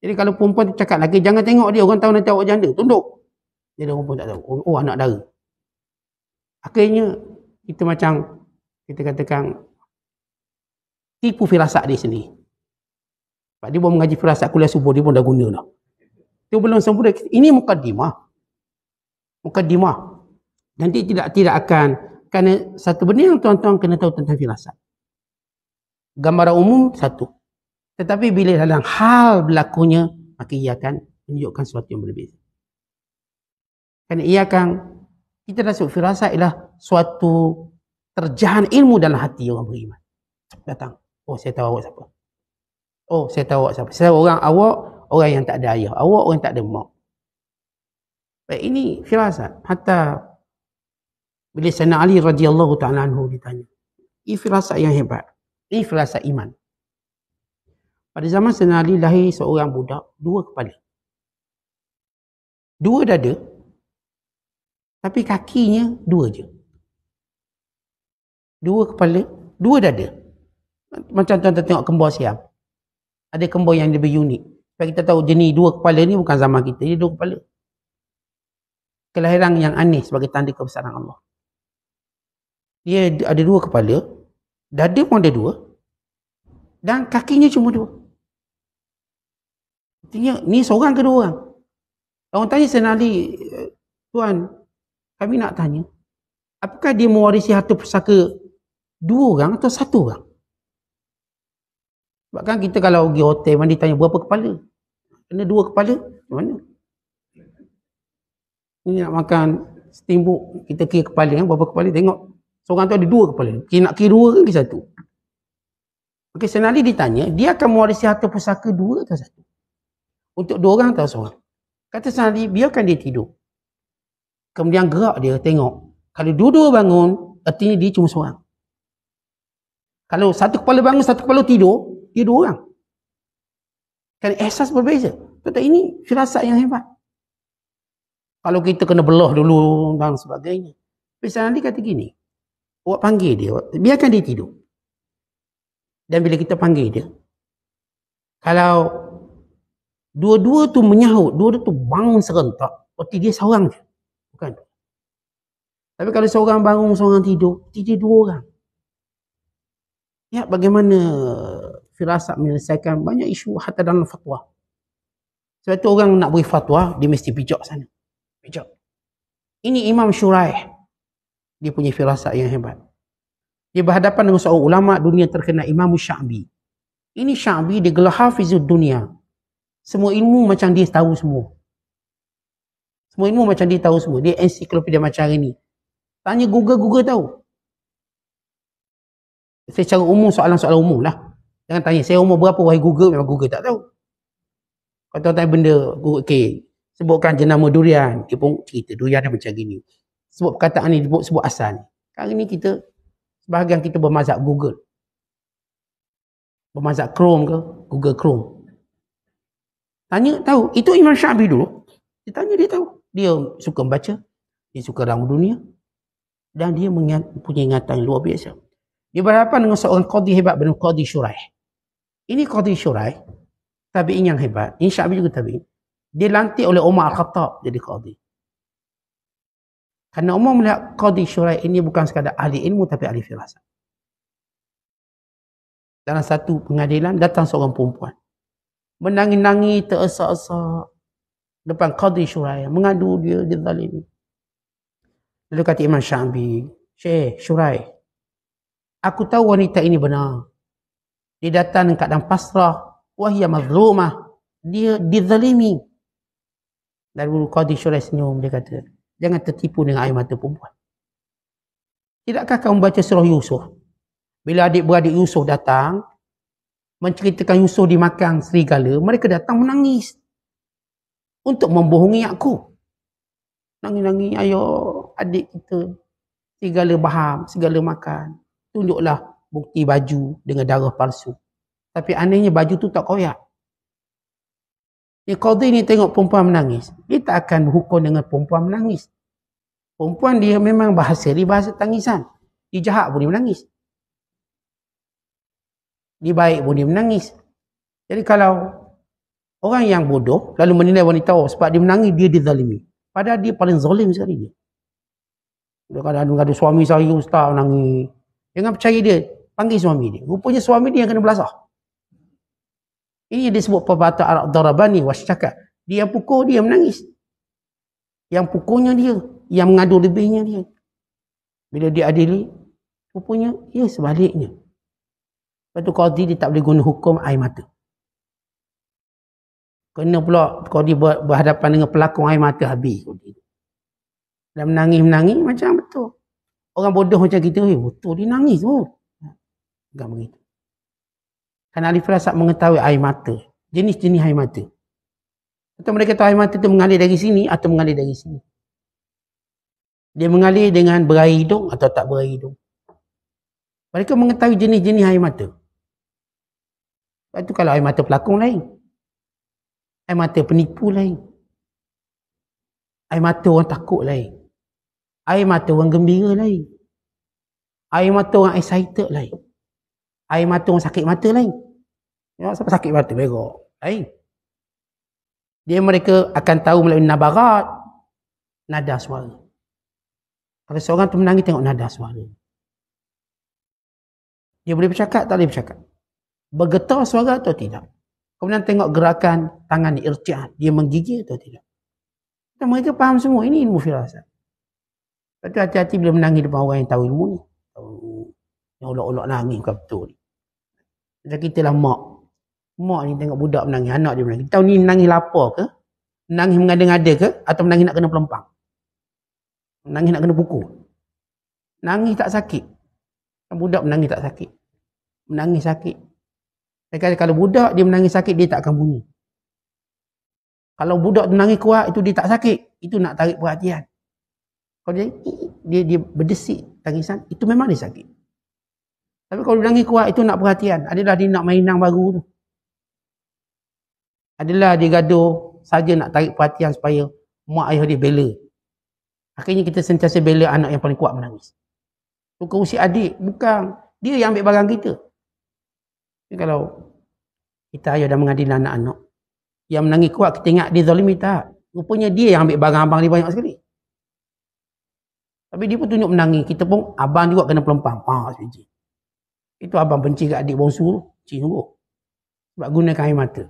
Jadi kalau perempuan tu cakap lagi, jangan tengok dia. Orang tahu nanti awak janda. Tunduk. Jadi orang pun tak tahu. Oh, anak dara. Akhirnya, kita macam, kita katakan, tipu firasat dia sendiri. Sebab dia pun mengaji firasat kuliah subuh, dia pun dah guna dah. Dia belum sempurna. Ini mukaddimah. Mukaddimah. Nanti tidak akan, kerana satu benda yang tuan-tuan kena tahu tentang firasat. Gambaran umum satu. Tetapi bila dalam hal berlakunya, maka ia akan menunjukkan sesuatu yang berbeza. Kerana ia akan, kita dah sebut firasat ialah suatu terjahan ilmu dalam hati orang beriman. Datang. Oh, saya tahu awak siapa. Oh, saya tahu awak siapa. Saya orang yang tak ada ayah. Awak orang yang tak ada mak. Baik, ini firasat. Hatta bila Sayyidina Ali radhiyallahu ta'ala anhu ditanya. Ini firasat yang hebat. Ini firasat iman. Pada zaman Sayyidina Ali lahir seorang budak, 2 kepala. 2 dada, tapi kakinya 2 je. 2 kepala, 2 dada. Macam tuan-tuan tengok kembar Siam. Ada kembar yang lebih unik. Supaya kita tahu jenis 2 kepala ni bukan zaman kita. Dia 2 kepala. Kelahiran yang aneh sebagai tanda kebesaran Allah. Dia ada 2 kepala. Dada pun ada 2. Dan kakinya cuma 2. Artinya ni seorang ke 2 orang. Orang tanya Sayyidina Ali, Tuan, kami nak tanya, apakah dia mewarisi harta pusaka 2 orang atau 1 orang? Sebab kan kita kalau pergi hotel, mandi tanya berapa kepala? Kena 2 kepala? Macam mana? Ini nak makan steamboat, kita kira kepala kan, berapa kepala? Tengok, seorang tu ada 2 kepala. Nak kira 2 ke 1? Okey, Sayyidina Ali ditanya, dia akan mewarisi harta pusaka 2 atau 1? Untuk 2 orang atau seorang? Kata Sayyidina Ali, biarkan dia tidur. Kemudian gerak dia, tengok. Kalau dua-dua bangun, artinya dia cuma seorang. Kalau 1 kepala bangun, 1 kepala tidur, dia 2 orang. Kan ehsas berbeza. Betul, ini firasat yang hebat. Kalau kita kena belah dulu dan sebagainya. Tapi Sayyidina Ali kata gini, awak panggil dia, biarkan dia tidur. Dan bila kita panggil dia, kalau dua-dua tu menyahut, dua-dua tu bangun serentak, berarti dia seorang je. Bukan. Tapi kalau seorang bangun, seorang tidur 2 orang. Ya, bagaimana firasat menyelesaikan banyak isu hatta dalam fatwa. Sebab tu orang nak beri fatwa, dia mesti bijak sana. Bijak. Ini Imam Syuraih. Dia punya firasat yang hebat. Dia berhadapan dengan seorang ulama dunia terkenal, Imam Sya'bi. Ini Sya'bi, dia gelar Hafizud Dunia. Semua ilmu macam dia tahu semua. Semua ilmu macam dia tahu semua. Dia ensiklopedia macam hari ni. Tanya Google tahu. Secara umum, soalan-soalan umum lah. Jangan tanya, saya umur berapa wahai Google, memang Google tak tahu. Kalau tuan tanya benda, okey, sebutkan jenama durian, dia pun cerita, durian dia macam gini. Sebut perkataan ni, sebut asal ni. Hari ni kita, sebahagian kita bermazhab Google. Bermazhab Chrome ke, Google Chrome. Tanya, tahu. Itu Imam Sya'bi dulu. Dia tanya, dia tahu. Dia suka membaca. Dia suka ramu dunia. Dan dia punya ingatan yang luar biasa. Dia berhadapan dengan seorang qadi hebat bernama Qadi Syuraih. Ini Qadi Syuraih, tabi'in yang hebat. Ini Sya'bi juga tabi'in. Dia lantik oleh Umar Al-Khattab jadi qadi. Karena Umar melihat Qadi Syuraih ini bukan sekadar ahli ilmu tapi ahli firasat. Dalam satu pengadilan datang seorang perempuan. Menangis-nangis, teresak-esak depan Qadi Syuraih, mengadu dia zalimi. Lalu kata Imam Sya'bi, Syekh Syuraih, aku tahu wanita ini benar. Dia datang dengan keadaan pasrah, wahia mazlumah. Dia dizalimi. Lalu Qadi Syuraih senyum, dia kata, jangan tertipu dengan air mata perempuan. Tidakkah kamu baca surah Yusuf? Bila adik-beradik Yusuf datang, menceritakan Yusuf dimakan serigala, mereka datang menangis. Untuk membohongi aku. Nangis-nangis, ayo adik kita, serigala baham, serigala makan. Tunjuklah bukti baju dengan darah palsu. Tapi anehnya baju tu tak koyak. Ni qadi ni tengok perempuan menangis. Dia tak akan berhukum dengan perempuan menangis. Perempuan dia memang bahasa dia bahasa tangisan. Dia jahat pun dia menangis. Dia baik pun dia menangis. Jadi kalau orang yang bodoh lalu menilai wanita sebab dia menangis, dia dizalimi. Padahal dia paling zalim sekali dia. Dia kadang-kadang suami saya ustaz menangis. Jangan percaya dia. Panggil suami dia. Rupanya suami dia yang kena belasah. Ini disebut pepatah Al-Darabani wasyaka. Dia yang pukul, dia menangis. Yang pukulnya dia. Yang mengadu lebihnya dia. Bila dia adili, rupanya ya sebaliknya. Lepas tu qadi dia tak boleh guna hukum air mata. Kena pula qadi berhadapan dengan pelakon air mata habis. Dan menangis-menangis macam betul. Orang bodoh macam kita, betul dia nangis. Bukan begitu. Kerana ahli firasat mengetahui air mata. Jenis-jenis air mata. Atau mereka tahu air mata itu mengalir dari sini atau mengalir dari sini. Dia mengalir dengan berair hidung atau tak berair hidung. Mereka mengetahui jenis-jenis air mata. Lepas tu kalau air mata pelakon lain. Air mata penipu lain. Air mata orang takut lain. Air mata orang gembira lain. Air mata orang excited lain. Air mata orang sakit mata lain. Ya, siapa sakit mata berok lain. Dia mereka akan tahu melalui nabarat, nada suara. Kalau seorang tu menangis tengok nada suara. Dia boleh bercakap, tak boleh bercakap. Bergetar suara atau tidak. Kemudian tengok gerakan tangan irti'ah, dia menggigil atau tidak. Dan mereka faham semua, ini ilmu firasat. Lepas tu hati-hati bila menangis depan orang yang tahu ilmu ni. Yang ulak-ulak nangis bukan betul ni. Macam kita lah mak. Mak ni tengok budak menangis, anak dia menangis. Tahu ni menangis lapar ke? Menangis mengada-ngada ke? Atau menangis nak kena pelempang? Menangis nak kena pukul? Nangis tak sakit. Budak menangis tak sakit. Menangis sakit. Kalau budak dia menangis sakit, dia tak akan bunyi. Kalau budak menangis kuat, itu dia tak sakit. Itu nak tarik perhatian. Kalau dia berdesik tangisan, itu memang dia sakit. Tapi kalau menangis kuat, itu nak perhatian. Adalah dia nak mainan baru tu. Adalah dia gaduh saja nak tarik perhatian supaya mak ayah dia bela. Akhirnya kita sentiasa bela anak yang paling kuat menangis. Bukan usia adik, bukan. Dia yang ambil barang kita. Jadi kalau kita ayah dah mengadili anak-anak, yang menangis kuat, kita ingat dia zalimi tak? Rupanya dia yang ambil barang abang dia banyak sekali. Tapi dia pun tunjuk menangis. Kita pun, abang juga kena pelempang. Sebiji. Itu abang benci kat adik bongsu tu. Benci sungguh. Sebab gunakan air mata.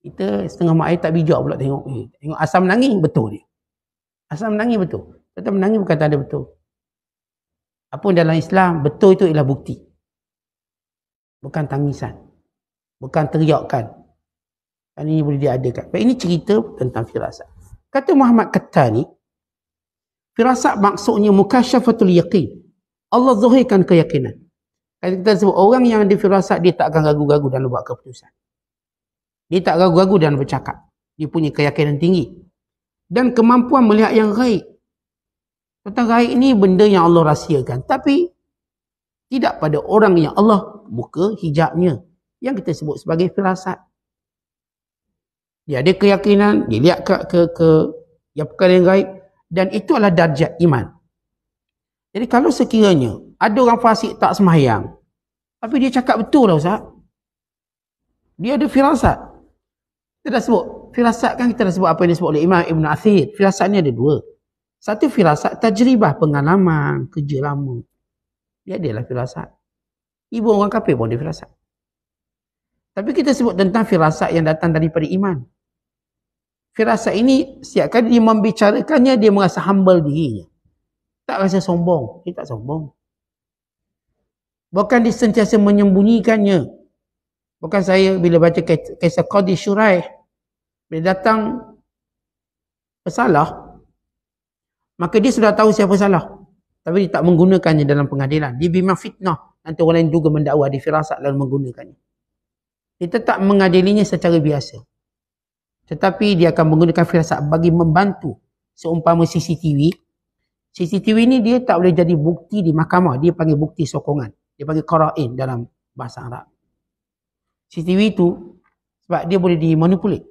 Kita setengah mak air tak bijak pula tengok. Tengok asam menangis, betul dia. Asam menangis betul. Tetapi menangis bukan tak ada betul. Apa dalam Islam, betul itu ialah bukti. Bukan tangisan. Bukan teriakan. Dan ini boleh diadakan. Ini cerita tentang firasat. Kata Muhammad Qattani, firasat maksudnya mukasyafatul yaqin. Allah zahirkan keyakinan. Kalau kita sebut orang yang ada firasat, dia tak akan ragu-ragu dalam buat keputusan. Dia tak ragu-ragu dalam bercakap. Dia punya keyakinan tinggi. Dan kemampuan melihat yang gaib. Tentang gaib ini benda yang Allah rahsiakan. Tapi tidak pada orang yang Allah buka hijabnya. Yang kita sebut sebagai firasat. Dia ada keyakinan, dia lihat ke yang perkara yang gaib. Dan itu adalah darjat iman. Jadi kalau sekiranya ada orang fasik tak sembahyang, tapi dia cakap betul lah Ustaz, dia ada firasat. Kita dah sebut firasat kan, kita dah sebut apa yang disebut oleh Imam Ibn Athir. Firasat ni ada dua. Satu firasat tajribah, pengalaman kerja lama. Dia adalah firasat. Ibu orang kafir pun ada firasat. Tapi kita sebut tentang firasat yang datang daripada iman. Firasat ini setiap kali dia membicarakannya, dia merasa humble dirinya. Tak rasa sombong. Dia tak sombong. Bukan dia sentiasa menyembunyikannya. Bukan saya bila baca kisah Qadi Shuraih, bila datang bersalah, maka dia sudah tahu siapa salah. Tapi dia tak menggunakannya dalam pengadilan. Dia memang fitnah. Nanti orang lain juga mendakwa di firasat lalu menggunakannya. Dia tetap mengadilinya secara biasa. Tetapi dia akan menggunakan firasat bagi membantu. Seumpama CCTV. CCTV ni dia tak boleh jadi bukti di mahkamah. Dia panggil bukti sokongan. Dia panggil qara'in dalam bahasa Arab. CCTV itu sebab dia boleh dimanipulate.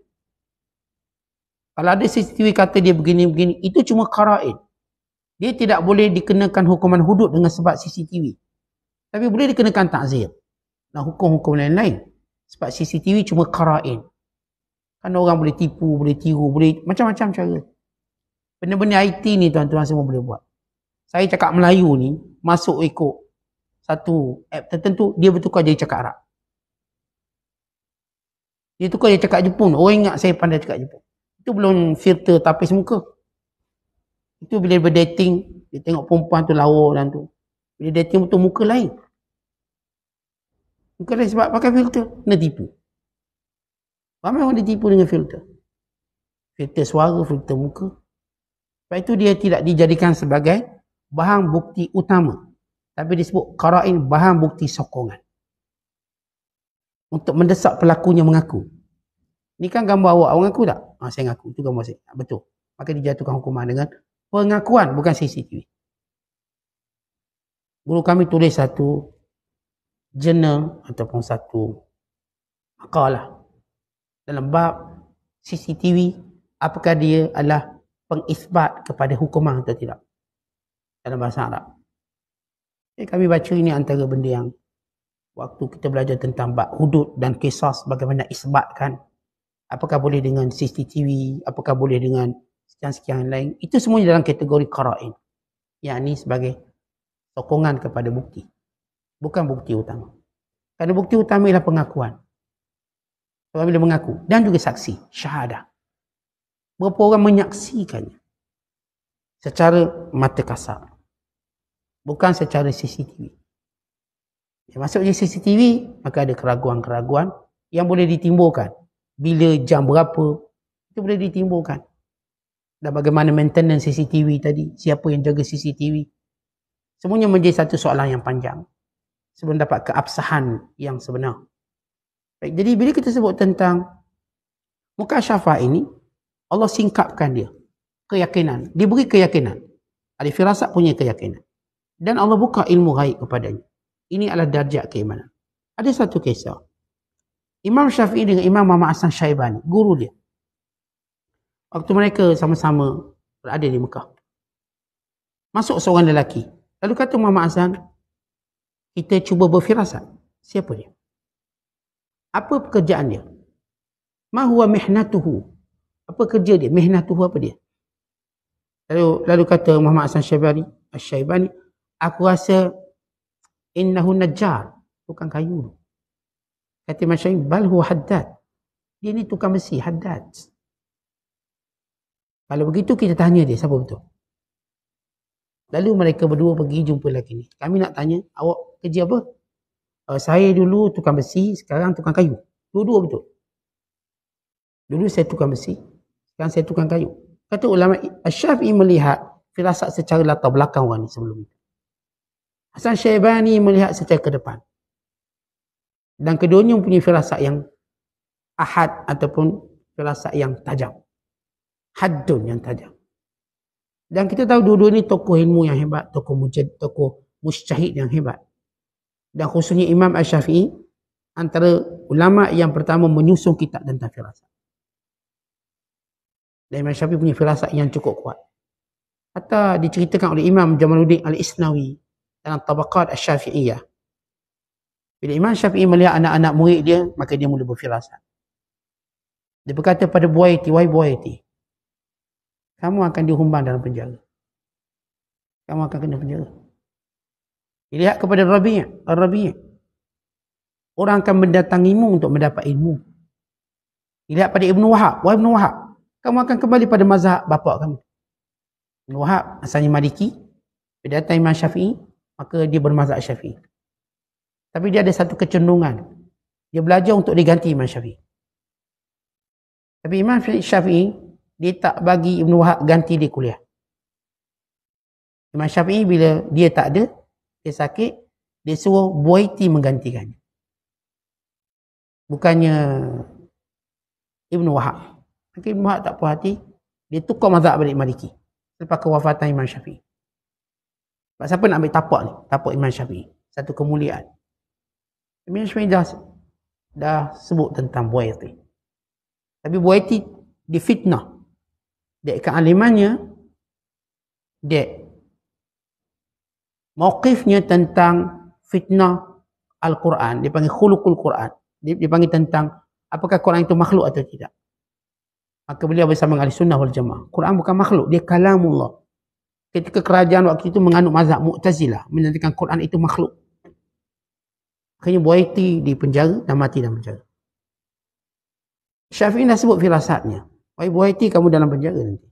Kalau ada CCTV kata dia begini-begini, itu cuma qara'in. Dia tidak boleh dikenakan hukuman hudud dengan sebab CCTV. Tapi boleh dikenakan ta'zir dan hukum-hukum lain-lain. Sebab CCTV cuma qara'in. Kan orang boleh tipu, boleh tiru, boleh macam-macam cara. Benda-benda IT ni tuan-tuan semua boleh buat. Saya cakap Melayu ni, masuk ikut satu app tertentu, dia bertukar jadi cakap Arab. Dia tukar jadi cakap Jepun. Orang ingat saya pandai cakap Jepun. Itu belum filter tapis muka. Itu bila berdating, dia tengok perempuan tu lawa dan tu. Bila dating betul muka lain. Muka lain sebab pakai filter, kena tipu. Ramai orang ditipu dengan filter. Filter suara, filter muka. Sebab itu dia tidak dijadikan sebagai bahan bukti utama. Tapi disebut qara'in, bahan bukti sokongan. Untuk mendesak pelakunya mengaku. Ni kan gambar awak ngaku tak? Saya ngaku, itu gambar saya. Betul. Maka dijatuhkan hukuman dengan pengakuan, bukan CCTV. Guru kami tulis satu jurnal ataupun satu makalah dalam bab CCTV, apakah dia adalah pengisbat kepada hukuman atau tidak dalam bahasa Arab. Kami baca ini antara benda yang waktu kita belajar tentang bab hudud dan qisas, bagaimana isbatkan, apakah boleh dengan CCTV, apakah boleh dengan sekian-sekian lain, itu semuanya dalam kategori qara'in, yakni sebagai sokongan kepada bukti, bukan bukti utama. Kerana bukti utama ialah pengakuan. Orang bila mengaku, dan juga saksi, syahadah. Berapa orang menyaksikannya secara mata kasar, bukan secara CCTV. Maksudnya CCTV, maka ada keraguan-keraguan yang boleh ditimbulkan. Bila jam berapa, itu boleh ditimbulkan. Dan bagaimana maintenance CCTV tadi, siapa yang jaga CCTV. Semuanya menjadi satu soalan yang panjang sebelum dapat keabsahan yang sebenar. Baik, jadi bila kita sebut tentang mukasyafah ini, Allah singkapkan dia. Keyakinan. Diberi keyakinan. Ada firasat punya keyakinan. Dan Allah buka ilmu ghaib kepadanya. Ini adalah darjat keimanan. Ada satu kisah. Imam Syafi'i dengan Imam Muhammad Hasan Syaibani, guru dia. Waktu mereka sama-sama berada di Mekah. Masuk seorang lelaki. Lalu kata Muhammad Hasan, kita cuba berfirasat. Siapa dia? Apa pekerjaan dia? Ma huwa mihnatuhu? Apa kerja dia? Mihnatuhu apa dia? Lalu kata Muhammad Hasan Syaibani, aku rasa innahu najjar, tukang kayu. Kata Imam Syafi'i, bal huwa haddad. Dia ni tukang besi, haddad. Kalau begitu kita tanya dia, siapa betul? Lalu mereka berdua pergi jumpa lelaki ni. Kami nak tanya, awak kerja apa? Saya dulu tukang besi, sekarang tukang kayu. Dua-dua betul. Dulu saya tukang besi, sekarang saya tukang kayu. Kata ulama, Syafi'i melihat firasat secara latar belakang orang ni sebelum itu. Hasan Syaibani melihat secara ke depan. Dan keduanya mempunyai firasat yang ahad ataupun firasat yang tajam. Haddun yang tajam. Dan kita tahu dua-dua ni tokoh ilmu yang hebat, tokoh mujtahid yang hebat. Dan khususnya Imam Asy-Syafi'i antara ulama yang pertama menyusun kitab tentang firasat. Dan Imam Syafi'i punya firasat yang cukup kuat. Hatta diceritakan oleh Imam Jamaluddin Al-Isnawi dalam Tabaqat Asy-Syafi'iyah. Bila Imam Syafi'i melihat anak-anak murid dia, maka dia mula berfirasat. Dia berkata pada Buaiti, wahai Buaiti, kamu akan dihumbang dalam penjara. Kamu akan kena penjara. Dilihat kepada Rabi', orang akan mendatangimu untuk mendapat ilmu. Dilihat pada Ibnu Wahab, wahai Ibnu Wahab, kamu akan kembali pada mazhab bapa kamu. Ibnu Wahab asalnya Maliki, bila datang Imam Syafi'i, maka dia bermazhab Syafi'i. Tapi dia ada satu kecenderungan. Dia belajar untuk diganti Imam Syafi'i. Tapi Imam Syafi'i, dia tak bagi Ibnu Wahab ganti dia kuliah. Imam Syafi'i bila dia tak ada, dia sakit, dia suruh Buaiti menggantikannya. Bukannya Ibnu Wahab. Maka Ibnu Wahab tak puas hati, dia tukar mazhab balik Maliki. Lepas kewafatan Imam Syafi'i. Sebab siapa nak ambil tapak ni? Tapak Imam Syafi'i. Satu kemuliaan. Imam Syafi'i dah sebut tentang Buaiti. Tapi Buaiti difitnah. Dia kealimannya, dia mauqifnya tentang fitnah Al-Quran. Dia panggil khuluqul Quran. Dia panggil tentang apakah Quran itu makhluk atau tidak. Maka beliau bersama ahli sunnah wal jamaah. Quran bukan makhluk, dia kalamullah. Ketika kerajaan waktu itu menganut mazhab Mu'tazilah, menyatakan Quran itu makhluk. Akhirnya Buaiti di penjara dan mati dalam penjara. Syafi'i dah sebut firasatnya. Wahai Buaiti, kamu dalam penjara nanti.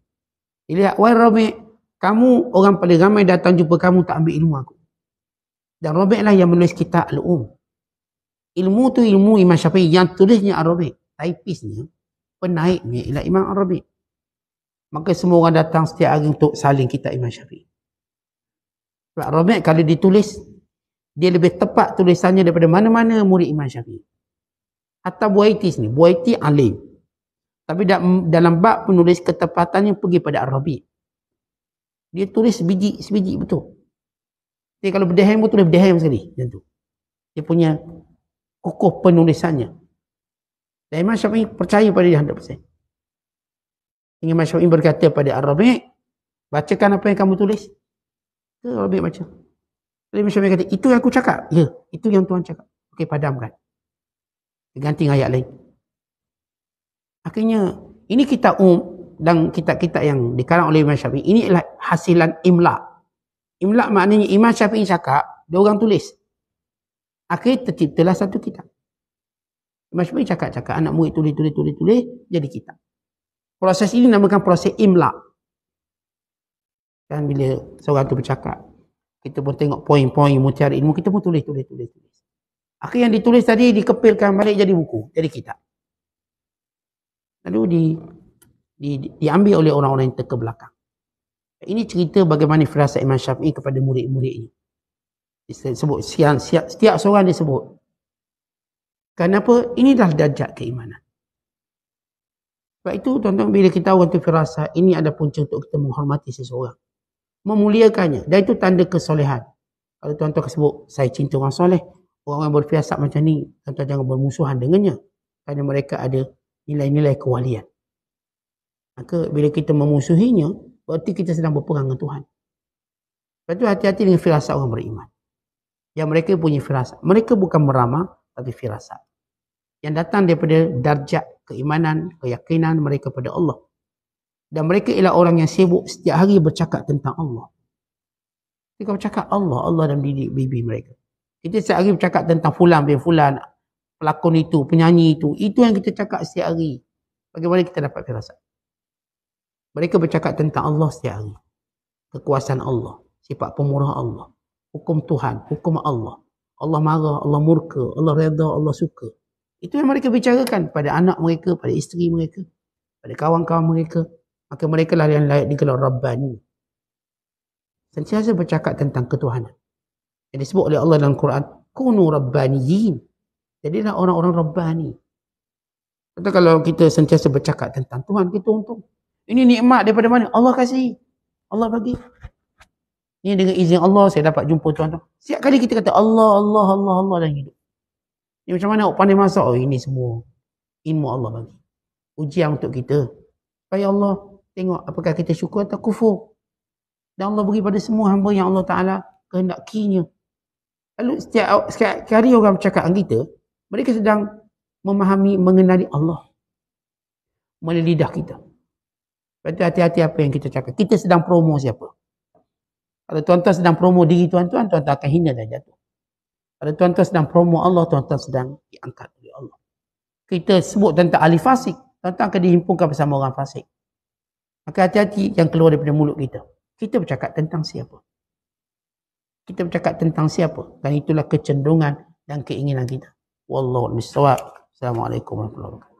Dia lihat, wahai Rabi', kamu orang paling ramai datang jumpa kamu tak ambil ilmu aku. Dan Rabi' lah yang menulis kitab Al-Um. Ilmu tu ilmu Imam Syafi'i yang tulisnya Ar-Rabi'. Taipisnya, penaiknya ialah Imam Ar-Rabi'. Maka semua orang datang setiap hari untuk saling kitab Imam Syafi'i. Sebab Rabi' kalau ditulis, dia lebih tepat tulisannya daripada mana-mana murid Imam Syafi'i. Hatta Buaiti ni, Buaiti alim. Tapi dalam bab penulis ketepatannya pergi pada Ar-Rabi'. Dia tulis sebiji betul. Dia kalau berdehem pun tulis berdehem sekali. Macam tu. Dia punya kokoh penulisannya. Dan Imam Syafi'i percaya pada dia 100%. Imam Syafi'i berkata pada Ar-Rabi', bacakan apa yang kamu tulis. Ar-Rabi' baca. Imam Syafi'i kata, itu yang aku cakap. Ya, itu yang Tuhan cakap. Okey, padamkan. Ganti dengan ayat lain. Akhirnya, ini kitab dan kitab-kitab yang dikarang oleh Imam Syafi'i, ini adalah hasilan imla'. Imla' maknanya Imam Syafi'i cakap, dia orang tulis. Akhirnya terciptalah satu kitab. Imam Syafi'i cakap, anak murid tulis, jadi kitab. Proses ini namakan proses imla'. Dan bila seorang tu bercakap, kita pun tengok poin-poin mutiara ilmu, kita pun tulis. Akhirnya yang ditulis tadi dikepilkan balik jadi buku, jadi kitab. Lalu diambil oleh orang-orang yang teka belakang. Ini cerita bagaimana firasat Imam Syafi'i kepada murid-muridnya. Disebut setiap seorang disebut. Kenapa? Ini dah darjat keimanan. Sebab itu tuan-tuan, bila kita tahu itu firasat, ini ada punca untuk kita menghormati seseorang, memuliakannya, dan itu tanda kesolehan. Kalau tuan-tuan sebut saya cinta orang soleh, orang yang berfirasat macam ni, tuan-tuan jangan bermusuhan dengannya, kerana mereka ada nilai-nilai kewalian. Maka bila kita memusuhinya, berarti kita sedang berperang dengan Tuhan. Sebab itu hati-hati dengan firasat orang beriman. Yang mereka punya firasat. Mereka bukan meramal, tapi firasat. Yang datang daripada darjat keimanan, keyakinan mereka pada Allah. Dan mereka ialah orang yang sibuk setiap hari bercakap tentang Allah. Mereka bercakap Allah dalam diri bibi mereka. Kita setiap hari bercakap tentang fulan bin fulan, pelakon itu, penyanyi itu. Itu yang kita cakap setiap hari. Bagaimana kita dapat firasat? Mereka bercakap tentang Allah setiap hari. Kekuasaan Allah, sifat pemurah Allah, hukum Tuhan, hukum Allah. Allah marah, Allah murka, Allah redha, Allah suka. Itu yang mereka bicarakan pada anak mereka, pada isteri mereka, pada kawan-kawan mereka. Maka mereka lah yang layak digelar Rabbani. Sentiasa bercakap tentang ketuhanan. Yang disebut oleh Allah dalam Quran, kunu Rabbaniyin. Jadilah orang-orang Rabbani. Kata kalau kita sentiasa bercakap tentang Tuhan, kita untung. Ini nikmat daripada mana? Allah kasih. Allah bagi. Ini dengan izin Allah saya dapat jumpa tuan-tuan. Setiap kali kita kata Allah dalam hidup. Ini macam mana awak pandai masak? Oh, ini semua ilmu Allah bagi. Ujian untuk kita. Supaya Allah tengok apakah kita syukur atau kufur. Dan Allah beri pada semua hamba yang Allah Ta'ala kehendakinya. Lalu setiap kali orang bercakap dengan kita, mereka sedang memahami, mengenali Allah melalui lidah kita. Berarti hati-hati apa yang kita cakap. Kita sedang promo siapa? Kalau tuan-tuan sedang promo diri tuan-tuan, tuan-tuan akan hina dan jatuh. Kalau tuan-tuan sedang promo Allah, tuan-tuan sedang diangkat oleh Allah. Kita sebut tentang ahli fasik, tuan-tuan akan dihimpunkan bersama orang fasik. Maka hati-hati yang keluar daripada mulut kita. Kita bercakap tentang siapa? Kita bercakap tentang siapa? Dan itulah kecenderungan dan keinginan kita. Wallahu a'lam bishawab. Assalamualaikum warahmatullahi wabarakatuh.